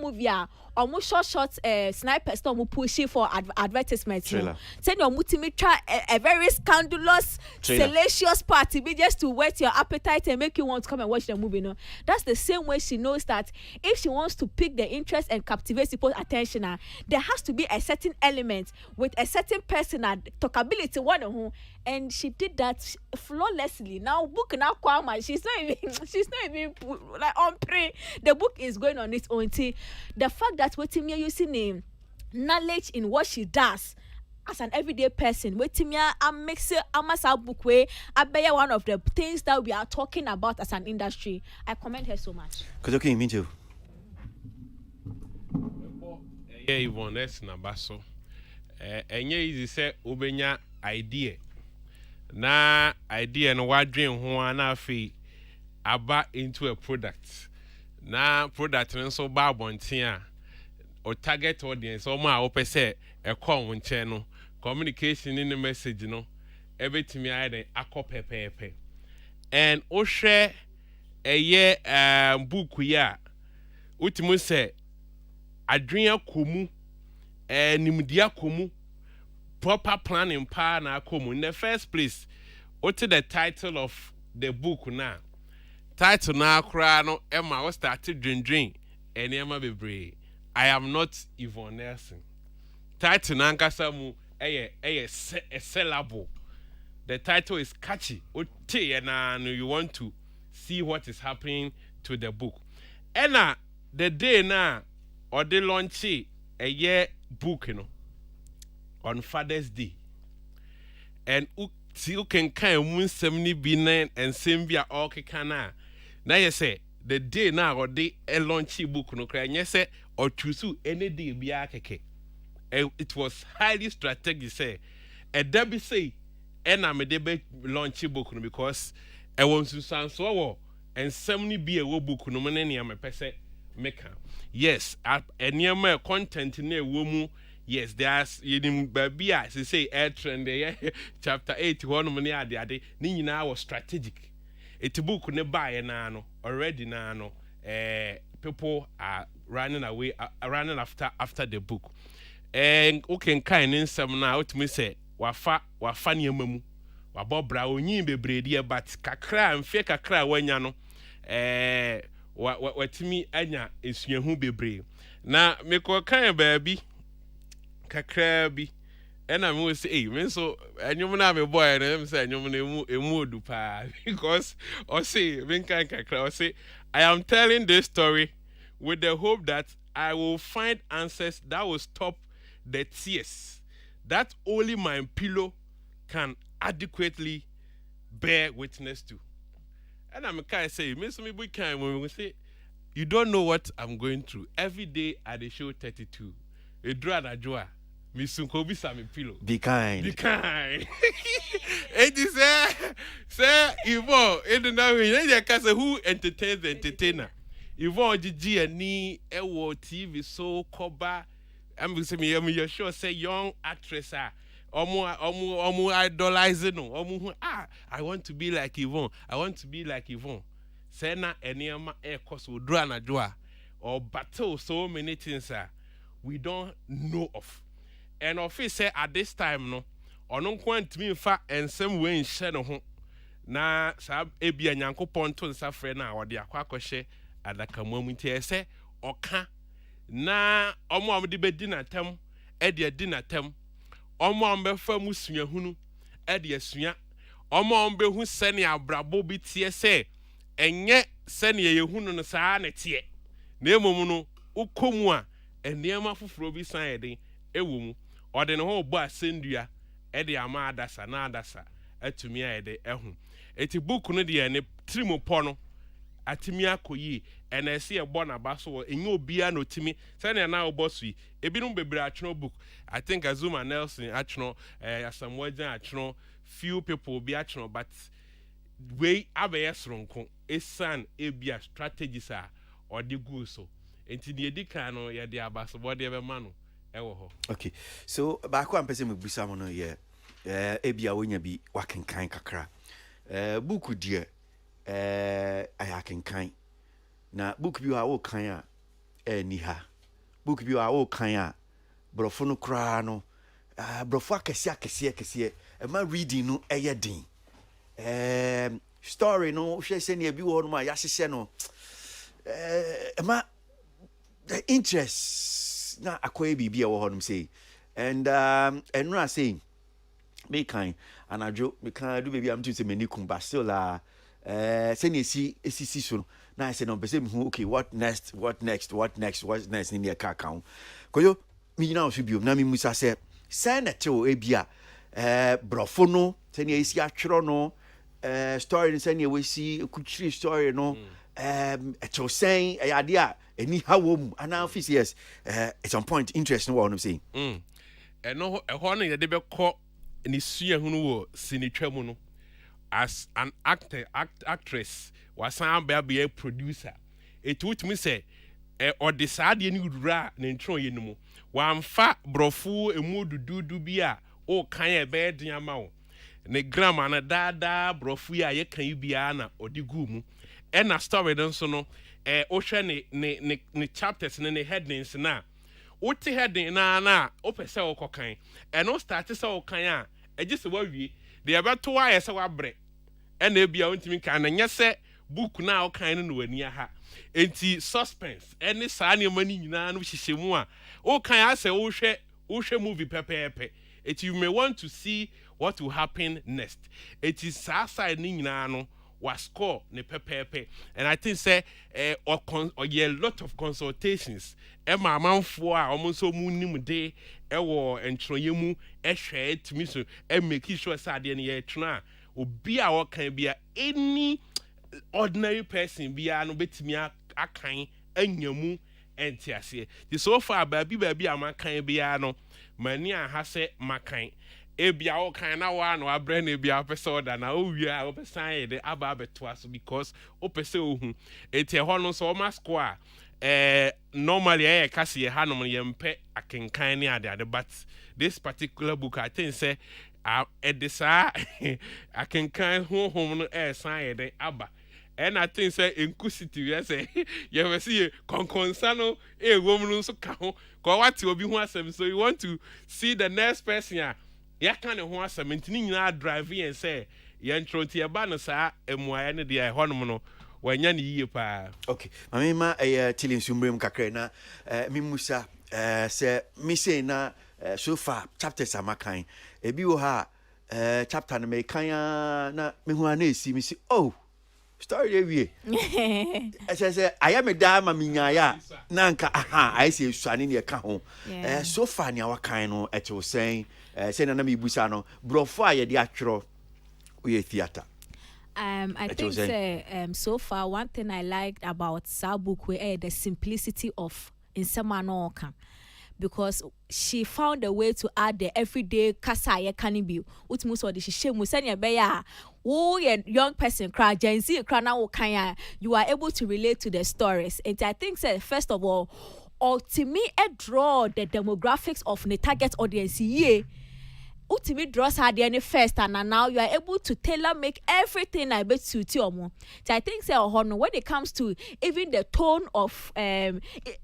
movie almost short snipers to push for advertisements. Senya try a very scandalous, salacious party be just to whet your appetite and make you want to come and watch the movie. That's the same way she knows that if she wants to pick the interest and captivate people's attention, there has to be a certain element with a certain person talkability one home, and she did that flawlessly. Now book now Kwama, she's not even like on pre. The book is going on its own. The fact that waiting me using name knowledge in what she does as an everyday person, waiting me I makes it a book way. I bet one of the things that we are talking about as an industry. I commend her so much. Cause okay, me too. Yeah, Yvonne, that's number so. And easy say ubenya idea. Na idea no what dream ho na fi aba into a product. Na product no so ba bontia or target audience or ma ope say e call won no communication in the message no everything I dey akọ and o share a year book ya utimu say adwenya komu nimdia komu proper planning pa na komu. In the first place, what the title of the book now? Title na kra no Emma was started dream and Emma bebre. I am not Yvonne Nelson. Title na nkasa mu a sellable. The title is catchy. And you want to see what is happening to the book. And the day now or the launch a year book, you know, on Father's Day. And you can kind of 70 be and same be all kana. Now you say the day now or the launch book no cry. You say or choose any day be akeke. It was highly strategic. Say a Debbie say and I'm a debate launch book no because I want to sound so and 70 be a book no money am a person maker. Yes, any content in a woman. Yes, there's in baby as they say air trend chapter 8 one money at the other. Nina was strategic. It's a book ne buy no already no people are running away running after the book. And okay kind in some now to me say wafa ni mamu wabobra onyi bebredi but kakra mfe kakra wanya no watimi anya esuahu bebre na meko kan baabi kakra bi ena me say eh me so anyum na me boy na me say anyum na emu odu pa because o say me kan kakra o say I am telling this story with the hope that I will find answers that will stop the tears that only my pillow can adequately bear witness to. And I'm kind of say, Miss me kind when we say, you don't know what I'm going through. Every day at the show 32, a draw na joa. Miss Sunkobi Sami pillow. Be kind. Be kind. It is say Yvonne, in the now you can say who entertains the entertainer. Yvonne Gigi and ni ewo TV so koba. I'm saying me sure say young actress omu idolizing no I want to be like Yvonne. I want to be like Yvonne. Say na eniama cause we draw na draw or battle so many things we don't know of. And of it say at this time no ono kwant me fa ensem we nhye no ho na sa ebia nyankopon to nsa frɛ na ode akwakohye adakamwamu nti say oka na omo amde bedi na tam e de di na tam omo ambe fa mu suahunu e de asua omo ambe hu sene abrabo bi tie se enye sene yehunu no saa na tie na emom no ukomu a eniema foforo bi san eden ewo mu ode ne ho bo asendua e de ama adasa na adasa atumi ayede ehu eti book no de ne trimopo no atimi akoyi enese e bo na baso enye obia no timi sene na obosui ebinum bebre atweno book I think Azuma Nelson atweno Asamwajan atweno few people be atweno but we abaye sronko esan ebia strategies or the good so enti de edika no ye de abaso bo de be ma no ewo ho. Okay, so baako ampese me busa mo no ye ebia wonya bi wakenkan kakra book die ayakenkan na book bi wa wo kan a ni ha book bi wa wo kan a brofo no kra no brofo akese e ma reading no eyedin story no hwe se ne bi wo no ma ya hye no ma the interest na akoye bibia wo honum say and enra say me kind and I joke me kind do maybe I'm doing many but still send you see so now I said no okay what next what's next in your car account koyo me now should be na me musa say send it to ebia brofo no send you see atwro no story send you we see kuchiri story no to saying idea any how and now yes it's on point interesting what I'm saying no e ho no ye de be ko ni sua hunu wo sinitwa mu no as an actress wasan be a producer it would me say or the sad ye ni wura na ntro ye no mu wamfa brofu emu dudu bia o kan e be den ama wo ne grama na dada brofu ya ye kan bia na odigu mu e na story den so no o hwe ne chapters ne headings na wote heading na opese wo kokan e no start se wo kan a eje se wa wie de abeto wa ye se wa bre e na bia wontimi kan na nyese book na wo kan no wani ha enti suspense any saa ne mani nyina no hyehyemu a wo kan ase wo hwe movie pepepe it you may want to see what will happen next it is saa side ni nyina no was score ne pepepe and I think say or a lot of consultations ma manfo a omonso mu nim de wo entroyemu hwe timi so make sure say ade ne ye tuna obi a wo kan bia any ordinary person bia no betimi akan anyamu entiase the so far baabi amakan bia no mani a ha se makan ebia o kan na wa no abre na ebia pese order na o wia o pese an de aba beto aso because o pese ohun eti ho no so o masko a normally kase ha no ye mpe akenkan ne ade but this particular book I think say edisa akenkan honhom no san de aba and I think say inquisitive yes you ever see konkonsano woman so ka ho ko what obi ho asem so you want to see the next person ya kan ho asem ntini nyina drive and say ya ntronti ya ba no saa emuaya ne de honom no wanya ne yie pa okay mama ma tilin sumbrem kakra na mi musa se mi say na so far chapters amakan ebi wo ha chapter na me kan na me hu ana esi mi say oh story ewie say I am a dama minyaya nanka I say suane ne ka ho so far ne awakan no e to saying say na me busa no brofo a ye de atwro we theater I think so far one thing I liked about Sabuku the simplicity of Insemano Oka because she found a way to add the everyday kasa ye can be utmus or the shemu senya beya young person cry Gen Z cry now kanya you are able to relate to the stories and I think first of all ultimately draw the demographics of the target audience ye ultimately draws her the first and now you are able to tailor make everything I bet suit you more. So I think when it comes to even the tone of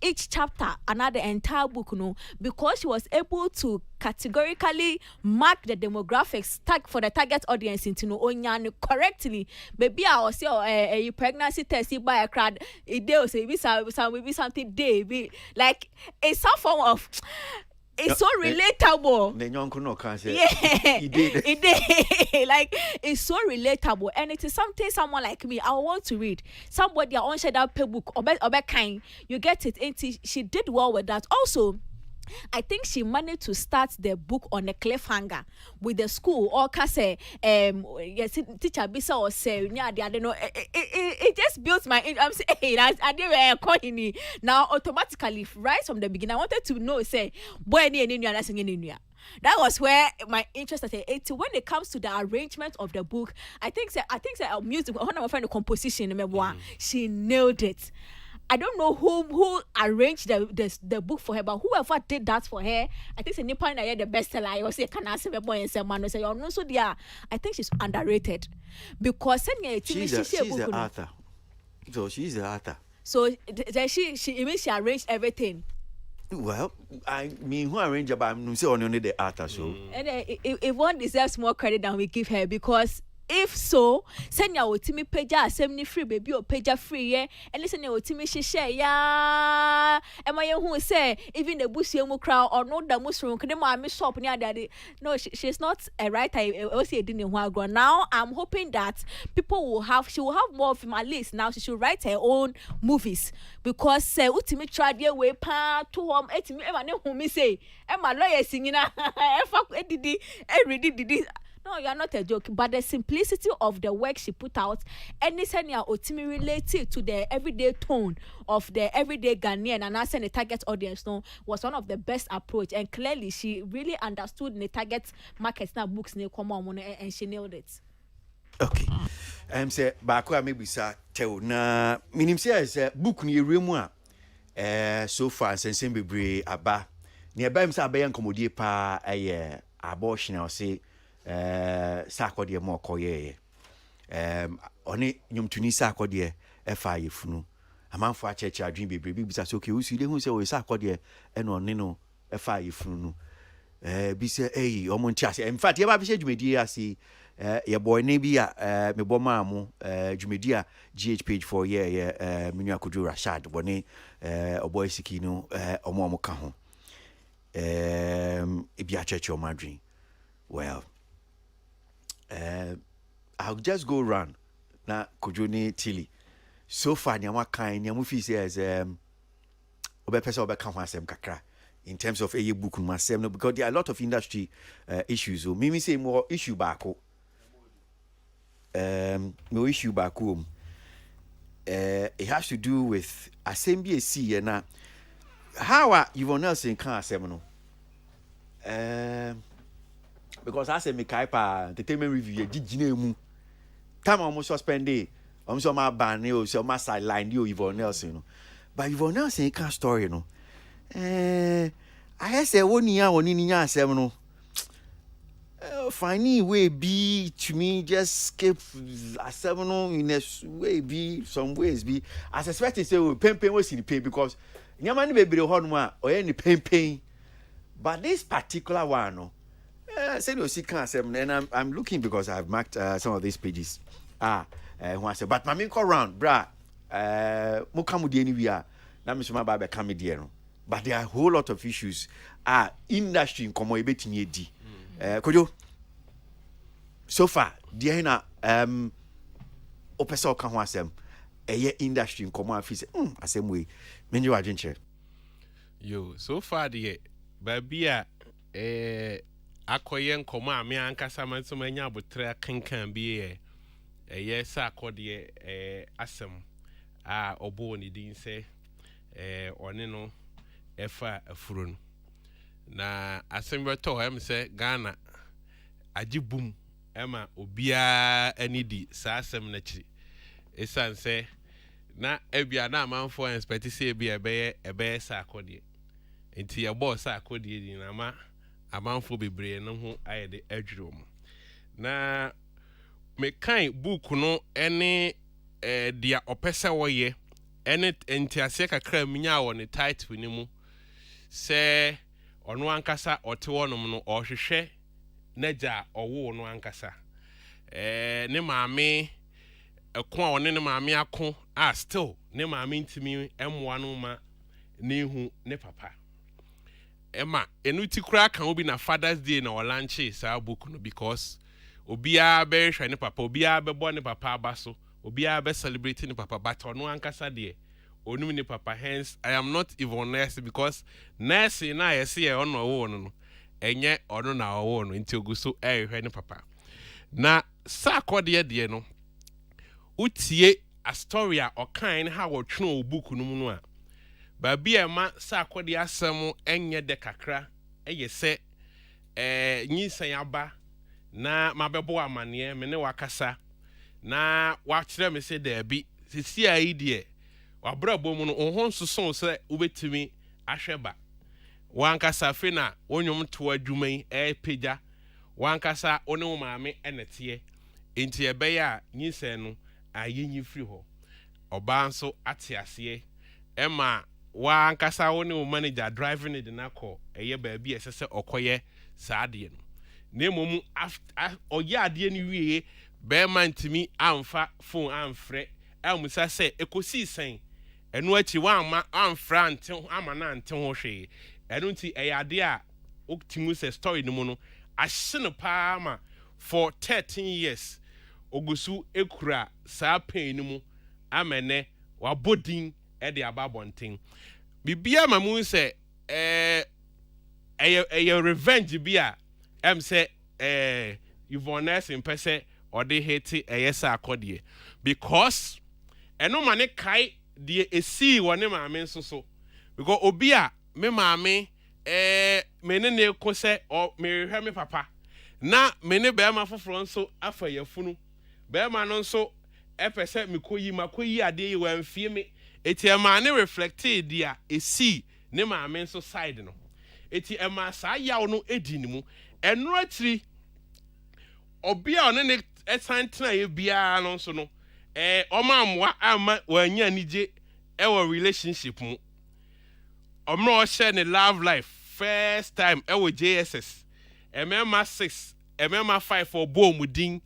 each chapter another entire book because she was able to categorically mark the demographics tag for the target audience into no correctly maybe I was say a pregnancy test by a crowd it will say maybe something day like it's some form of it's so relatable. The young no can say. Yeah, it did. Like it's so relatable, and it is something someone like me I want to read. Somebody on share that book or kind. You get it. And she did well with that. Also, I think she managed to start the book on a cliffhanger with the school or say yes teacher Bisa or say yeah I don't know it just built my I'm saying hey I didn't calling now automatically right from the beginning I wanted to know say boy that was where my interest started. When it comes to the arrangement of the book I think music one of my friend the composition she nailed it. I don't know who arranged the book for her, but whoever did that for her, I think Nipa na the bestseller. I was say can I say boy and say man say no so there. I think she's underrated because she's the author. So she's the author. So she arranged everything. Well, I mean, who arranged but I'm say only the author so. And if one deserves more credit than we give her because if so senya otimi peja asem ni free baby o peja free ye ene senya otimi hihye ya ema ye hu say even the busu mu crowd or no da musrum kede mo ami shop ni adade no she's not a writer o say edin hu agro. Now I'm hoping that she will have more of him at least. Now she should write her own movies because utimi trade we pa to home etimi ema ne hu mi say ema lawyer singina didi. No, you are not a joke, but the simplicity of the work she put out, and this ultimately related to the everyday tone of the everyday Ghanaian and also the target audience, no, was one of the best approach. And clearly, she really understood the target market now books come on and she nailed it. Okay, say baako maybe sa tell na minim say is book ni ewemu a so far sense bebre aba ne aba im say abayan komodie pa abortion or say sakode mo koye oni nyumtuni sakode efa yefunu amanfo acheche adwin bebre bi bisa so okay usu de hu say o sakode eno ne no efa yefunu no bi say omo ntia say in fact ye ba bi she dwumedi ase ye boy ne bi me bo ma mu dwumedi a GH page 4 ye menu akodu Rashad boni oboy siki no omo ka ho e bi acheche o madwin. Well, I'll just go run na Kojoni Tilly. So far, nyama kind nyamu fi say as obe person obe kan asem kakra in terms of a book masem no because there are a lot of industry issues. So me say more issue bako. No issue bako. It has to do with assembly C na how are you Nelson kan asem no. Because I say me kaipa entertainment review gigine mu time almost suspend day almost my ban you so my sideline you Yvonne Nelson no but Yvonne Nelson can story no I say one year oni nya asem no finding way be to me just skip asem no in a way be some ways be I suspect say we pen was in the pay because nyama ni bebre ho no a oye ni pen but this particular one no and I'm looking because I've marked some of these pages. But my main call round, bra, Mokamudi anywhere. Now, Mr. Mababa Kamidiano. But there are a whole lot of issues. Industry in Komoibeti D. Kojo, so far, Diana, Opeso Kamwasem, a year industry in Komo Fis, same way. Many adventure. Yo, so far, the Babia, akoye nkoma me ankasa manso manya abotre kankan bi yes akode asem obo ni din se one no efa afuro no na asem beto em se Ghana agibum ema obia anidi sa asem na chi esan se na ebia na amanfo expect se ebia ebe sa akode enti ye boss akode di na ma amanfo bebre no ho ayede adwuro mu na me kan book no ene dia opese woye ene entiase kakra minya wo ne title ni mu se ono ankasa ote wonom no ohwehwe naja owo no ankasa ne maame ekon a one ne maame akon still ne maame ntimi emwa no ma ne hu ne papa Emma, enuti kura kan obi na Father's Day na olanche sa book no because obia be hwe ne papa obia be bo ne papa abaso obia be celebrate ne papa but ono ankasa de onum ne papa hence I am not even nurse because nurse na yesi e ono wo no enye ono na wo no nti oguso hwe ne papa na sa akode de no utie a story a okan ha wo tweno book no mu no a Babi ema sa akodi asem enye de kakra eye se nyinsan aba na mabebo amane me ne wakasa na wa kire me se da bi sisi ayi de wa brabo mu no ohon soso se ubetimi ahweba wankasa fe na wonyom to adwuman peja wankasa one wo maame enete enti ebe ya nyinsan no ayenyi firi ho oba nso ate ase ema wa ankasa wo ne wo manager driving it na call eye ba bi esese okoye saade no na mom oye ade ni wie bɛrima ntumi amfa phone amfrɛ amusa sɛ ekosi sen ɛno akyi wamma amfra ante ama na ante ho hwee ɛno nti ɛyɛ ade a oktimu sɛ story no mu no ahye no paa ma for 13 years ogusu ekura saa pain no mu amene wabodin ɛde ababonten bibia ma mu sɛ ɛyɛ revenge bi a em sɛ Yvonne impese or they hate sa akɔdeɛ because ɛno ma ne kai de esi wɔ ne maame so because obi a me maame me ne ko sɛ o me hwɛ me papa na me ne bɛrima foforɔ nso afa yafunu bɛrima no nso ɛpɛ sɛ makoyi ade yi wɔ mfie me eti ɛma ne reflected dia esi ne maame nso side no eti ɛma saa yaw no edi ne mu ɛno atiri obi a ɔne ne ɛsantena yɛ biara no nso no ɔma amwa ama wanya nige ɛwɔ relationship mu ɔmro ɔhyɛ ne love life first time ɛwɔ JSS MMA 6 MMA 5 for bomudin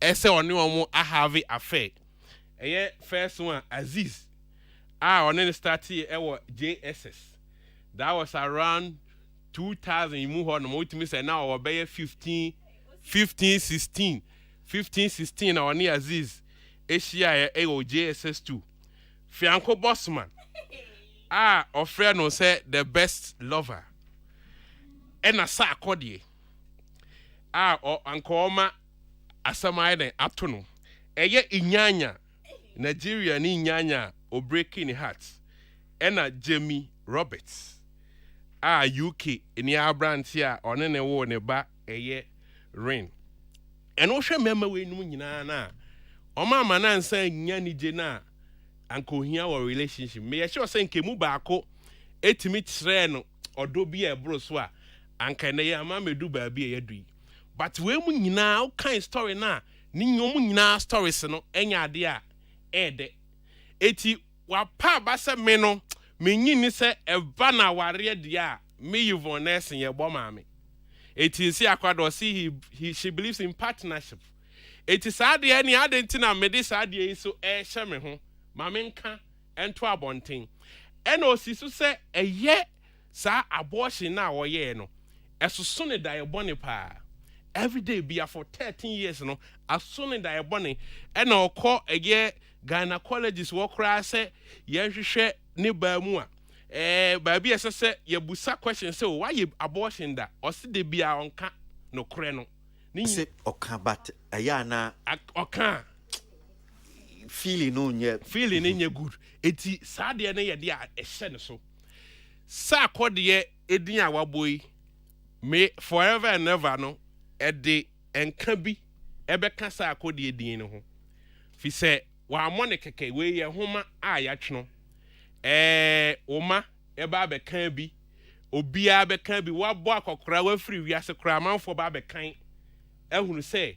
ɛsɛ ɔne ɔmo a have affair ɛyɛ first one Aziz ɔne ne started ɛwɔ JSS that was around 2000 mu hɔ no mo timi sɛ na ɔwɔ bɛyɛ 15 16 na ɔne Aziz Asia ɛwɔ JSS2 Fianco Bossman ɔfrɛ no sɛ the best lover ɛna sa akɔdeɛ ankɔɔma asamae ne ato no ɛyɛ inyanya Nigeria ni inyanya o breaking heart ɛna Jamie Roberts UK ni abranti a ɔne ne wo ne ba ɛyɛ Rain ɛno hwɛ mɛma we num nyinaa na ɔma ma na nsa nya ni je na ankohia wɔ relationship me yɛ sure sɛ nkemu baako etimi kyerɛ no ɔdɔ bi a ɛboro so a anka ne yɛ ama medu ba bi a yɛdu but we mu nyinaa kind story na ni nyom nyinaa stories no enya ade a ɛde eti wa pa ba sɛ me no me nyini sɛ ɛba na ware de a me Yvonne yɛ bɔ maame eti si akwado see she believes in partnership eti saade ani adentina me de saade yi so ɛhyɛ me ho maame nka ɛnto abɔnten ɛna osi so sɛ ɛyɛ saa abortion na wɔyɛ no ɛsoso ne dae bɔne paa every day be for 13 years no aso ne dae bɔne ɛna ɔkɔ ɛyɛ gynecologist wɔ koraa sɛ yɛhwehwɛ ne baa mu a baabi ɛsɛ sɛ yɛbusa question sɛ why abortion da ɔsi de bia ɔnka no korɛ no ne sɛ ɔka but ɛyɛ na ɔka feeling no nye good eti saa deɛ ne yɛ de a ɛhyɛ ne so saa akɔdeɛ edin a wabɔ yi me forever and ever no ɛde ɛnka bi ɛbɛka saa akɔdeɛ din ne ho fi sɛ wɔamɔ ne kɛkɛ wei yɛ homa a yɛatwe oma eba bekan bi obia bekan bi wabɔ akɔkora wafiri wiase kora manfo ba bekan ehunu sɛ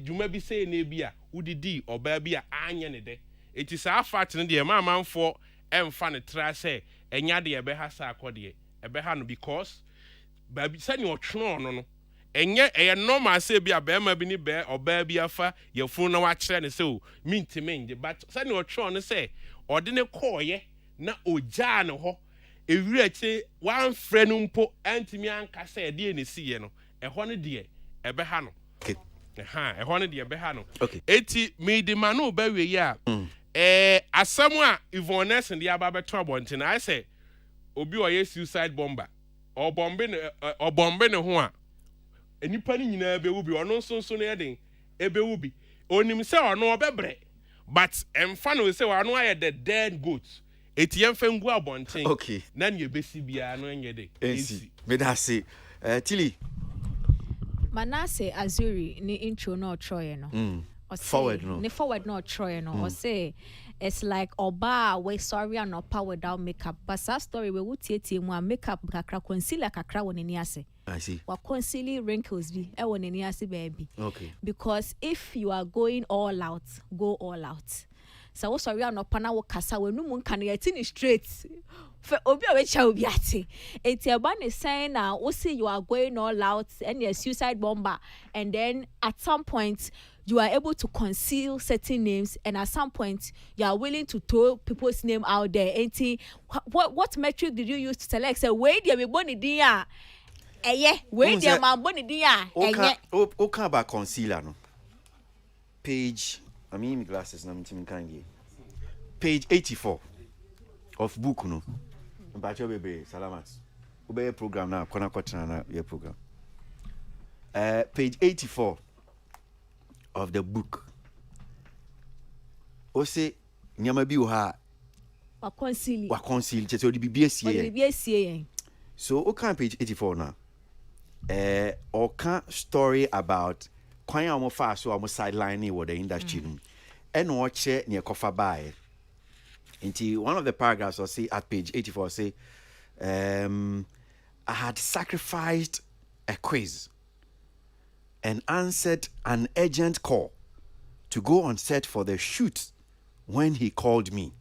dwuma bi sɛ na bi a udidi oba bi a anya ne de eti saa fat ne de manfo emfa ne tra sɛ enya de ebe ha sa akɔde ebe ha no because babi sɛ ne ɔtwe no enye ɛyɛ normal sɛ bi a bɛrima bi ni bɛ oba bi afa yɛfunu na wakyerɛ ne sɛ o minti but sɛ ne ɔtwe no sɛ ɔde ne kɔɔyɛ na oja no ho ewira che wan frɛ no mpo antimi anka sɛ de ne siye no ɛhɔ no de ɛbɛ ha no ɛhɔ no de ɛbɛ ha no eti me de ma no ba wie a asɛm a Yvonne de aba bɛto abɔnten na sɛ obi ɔyɛ suicide bomber ɔbɔmbe ne ho a enipa ni nyinaa bɛwu bi ɔno nso no yɛ den ɛbɛwu bi onim sɛ ɔno ɔbɛbrɛ but ɛmfa no sɛ ɔno ayɛ the dead goat etiyen fengu abonten okay na ne besi bia no enye de esi me da se Tilly Manase Azuri ni intro no troye no forward no troye no or say it's like oba we sorry and opa without makeup but that story we wutie mu makeup kakra concealer kakra won ni ase I see wa conceal wrinkles bi e won ni ase baby okay because if you are going all out go all out. So sorry no pana wo kasa we no mun kan yeti ni straight fe obi a we cha obi ate enti eba ne saying na wo see you are going all out and your suicide bomber and then at some point you are able to conceal certain names, and at some point you are willing to throw people's name out there. And what metric did you use to select? Say, wait, there be boni dia. Wait, there man boni dia. Okay, about concealer no. Page, I mean glasses na mtimi kangi. Page 84 of book no. Mpacho bebe salamat. Ube program na kona kotina na your program. Page 84 of the book. Ose nyama bi ha wa conceal cheso di BBSA. So okay, page 84 now. Oka story about kwan ya mo fa so mo sideline with the industry. And watch near kofa by. Into one of the paragraphs or say at page 84 say I had sacrificed a quiz and answered an urgent call to go on set for the shoot when he called me.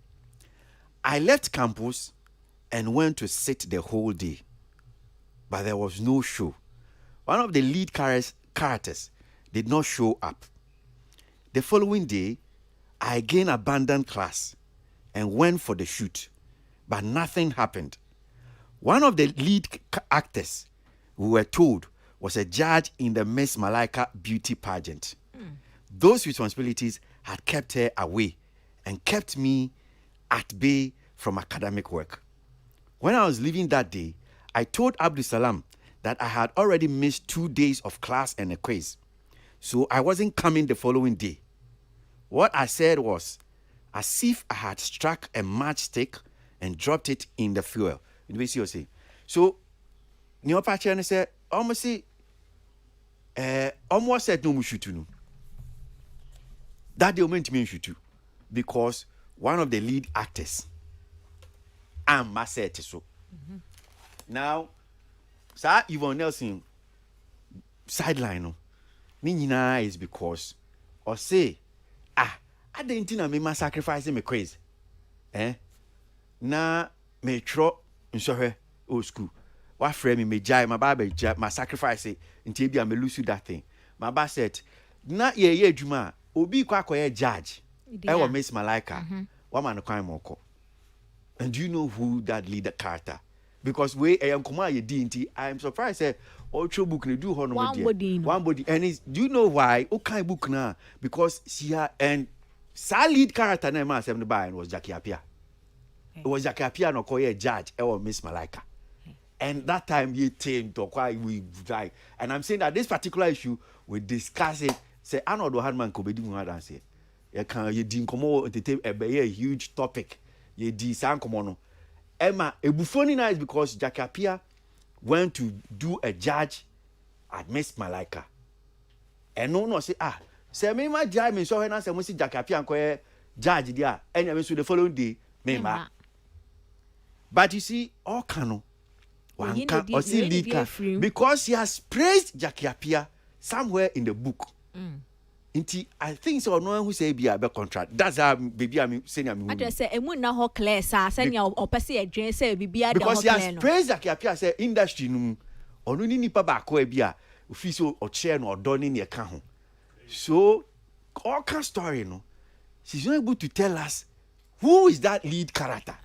I left campus and went to sit the whole day, but there was no show. One of the lead characters did not show up. The following day, I again abandoned class and went for the shoot, but nothing happened. One of the lead actors, we were told, was a judge in the Miss Malaika beauty pageant. Those responsibilities had kept her away and kept me at bay from academic work. When I was leaving that day, I told Abdul Salam that I had already missed 2 days of class and a quiz, so I wasn't coming the following day. What I said was as if I had struck a matchstick and dropped it in the fuel. So, Neopachian said, almost say, almost said no mushutu. That they meant me shoot because one of the lead actors, said so. Now, Sir Yvonne Nelson sideline no, Nina is because or say, I didn't think I made sacrificing me crazy. Na me tro nso old school. What frame me jai my baby my sacrifice until be me lose that thing. My ba said, na ye adwuma obi kwa akoye judge. I will Miss Malaika. One man crime moko. And do you know who that leader character? Because we am kuma ye DNT, I am surprised say Ultra book ne do hono one body and is do you know why? Okay book na because she and sa lead character na man 7 by was Jackie Apia. It was Jackie Apia no koye judge I was Miss Malaika. And that time he came to why we die. And I'm saying that this particular issue we discuss it. Say I know the handman ko be di mu adan say. You can you din komo entertain a huge topic. You di san komo no. Emma ebufoni na is because Jackie Apia went to do a judge at Miss Malaika. And no say say me ma judge me so when I say we see Jackie Apia ko judge dia and I so the following day me ma. But you see all cano one can or see leaker because he has praised Jackie Apia somewhere in the book. Inti I think so no one who say be a contract. That's how baby I'm saying I'm. I say emu na ho clear sa say ya opese adwen say bibia de ho clear no. Because he has praised Jackie Apia say industry no onu ni nipa ba ko e bia ofi so o chair no odo ni ne ka ho. So all kind story no. She's not able to tell us who is that lead character.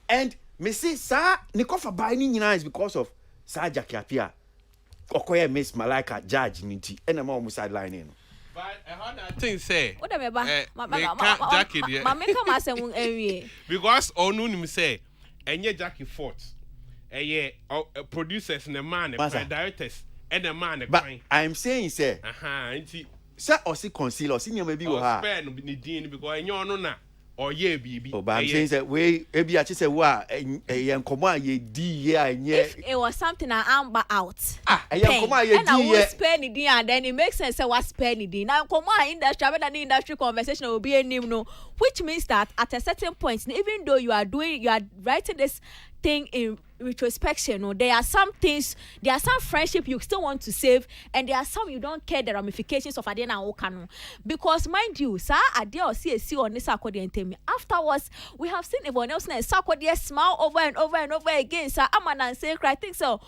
And me say sir ne kofa buy ni nyina is because of Sir Jackie Apia. Okoye Miss Malaika judge nti ena ma o sideline no. But I think say what am I Jackie come as a because onu nim say enye Jackie Fort producers and the man and directors and the man. But I'm saying say sir or see conceal or see maybe we have spare no because enye onu na or ye bibi. Oh, but I'm saying that we ebi achi say wa enkomo ye di ye anye. If it was something I amber out. Enkomo ye di ye. And I will spare ni din and then it makes sense say what spare ni din. Now enkomo industry better than industry conversation will be a name no, which means that at a certain point even though you are writing this thing in retrospection, no, there are some things, there are some friendship you still want to save, and there are some you don't care the ramifications of Adena Okano. Because mind you, sir, Adia or CSC on this accordion tell me. Afterwards, we have seen everyone else and Sarkodie smile over and over and over again. Sir, Aman and say, I think so.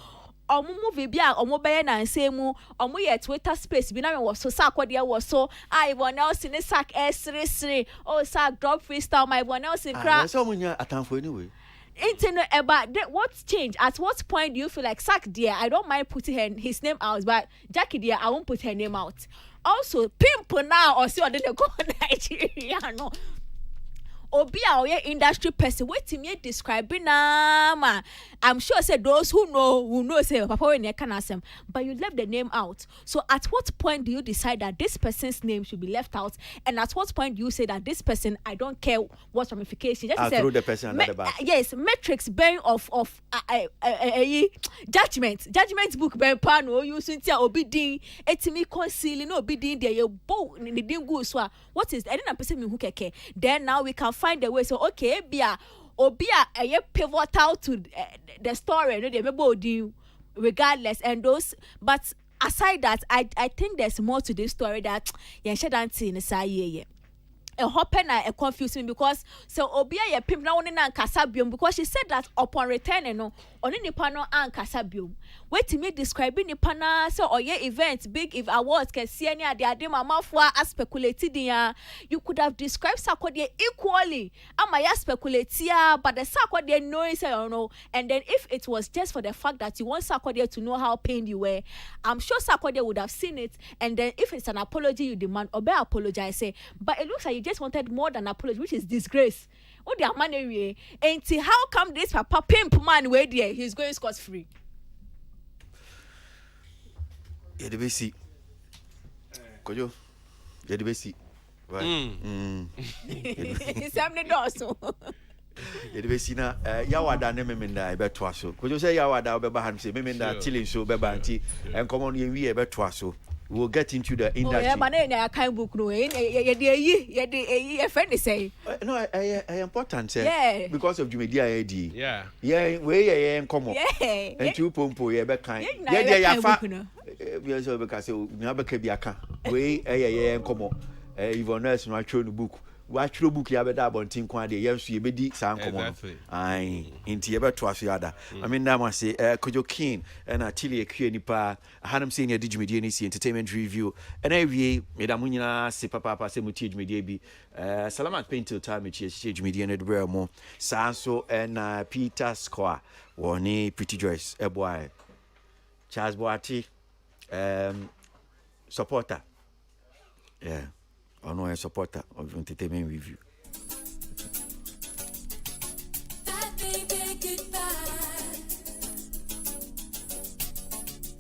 omo movie bi a omo be na nsem mu omo ye Twitter space bi na me wo so sakode wo so Yvonne Nelson sack S33 oh sack drop freestyle my Yvonne Nelson crack so munya atamfo anyway internet about what's changed at what point do you feel like sack dear I don't mind putting his name out but Jackie dear I won't put her name out also pimp now or see what they go Nigeria no Obi a industry person wetin me describing ma I'm sure say those who know say papa when you can asem but you left the name out so at what point do you decide that this person's name should be left out and at what point do you say that this person I don't care what ramification just throw the person under the bus yes metrics bearing of judgment book ben pan o you suntia obi din etimi conceal no obi din there you bo ni din go so what is any person me who keke then now we can find a way so okay bia obia pivotal to the story no dey maybe odi regardless and those but aside that I think there's more to this story that yen shedanti in say a hoppen a confuse me because so obia ye pimp na woni na nkasa biom because she said that upon returning no oni nipa no ankasa biom wait me describing nipa na so oye event big if awards can see any ade mamafo a speculated ya you could have described Sarkodie equally ama ya speculate but the Sarkodie knows you know and then if it was just for the fact that you want Sarkodie to know how pained you were I'm sure Sarkodie would have seen it and then if it's an apology you demand obey apologize say but it looks like you just wanted more than apology which is disgrace what their money and how come this papa pimp man where there he's going scot free yeah the basic kojo yeah the basic right Samne doso yeah the basic na yawada ne memenda e beto aso kojo say yawada obeba han say memenda chilling so beba anti en common ye wi e beto aso we'll get into the industry. Oh, yeah, but I can't book no. You friend say. No, I important. Yeah. Because of Jumedia ID. Yeah. Yeah, we come up. Yeah. And you pompo, yeah, back kind. Yeah, we are so because we never can be a can. We, come up. Even else, no, I show the book. Watch your book, you have a double team quantity. Yes, you be deep, sound common. I into ever twice yada. I mean, now I say, could you keen and I tell you a Q nipa. I had him saying a Digimedia entertainment review. And every Medamunia, say papa, say Mutage Media be Salamat Painter time, which is Stage Media and the more Sanso and Peter Square, Warney, Pretty Joyce, a boy, Charles Boati, supporter. Yeah. I know a supporter of entertainment review.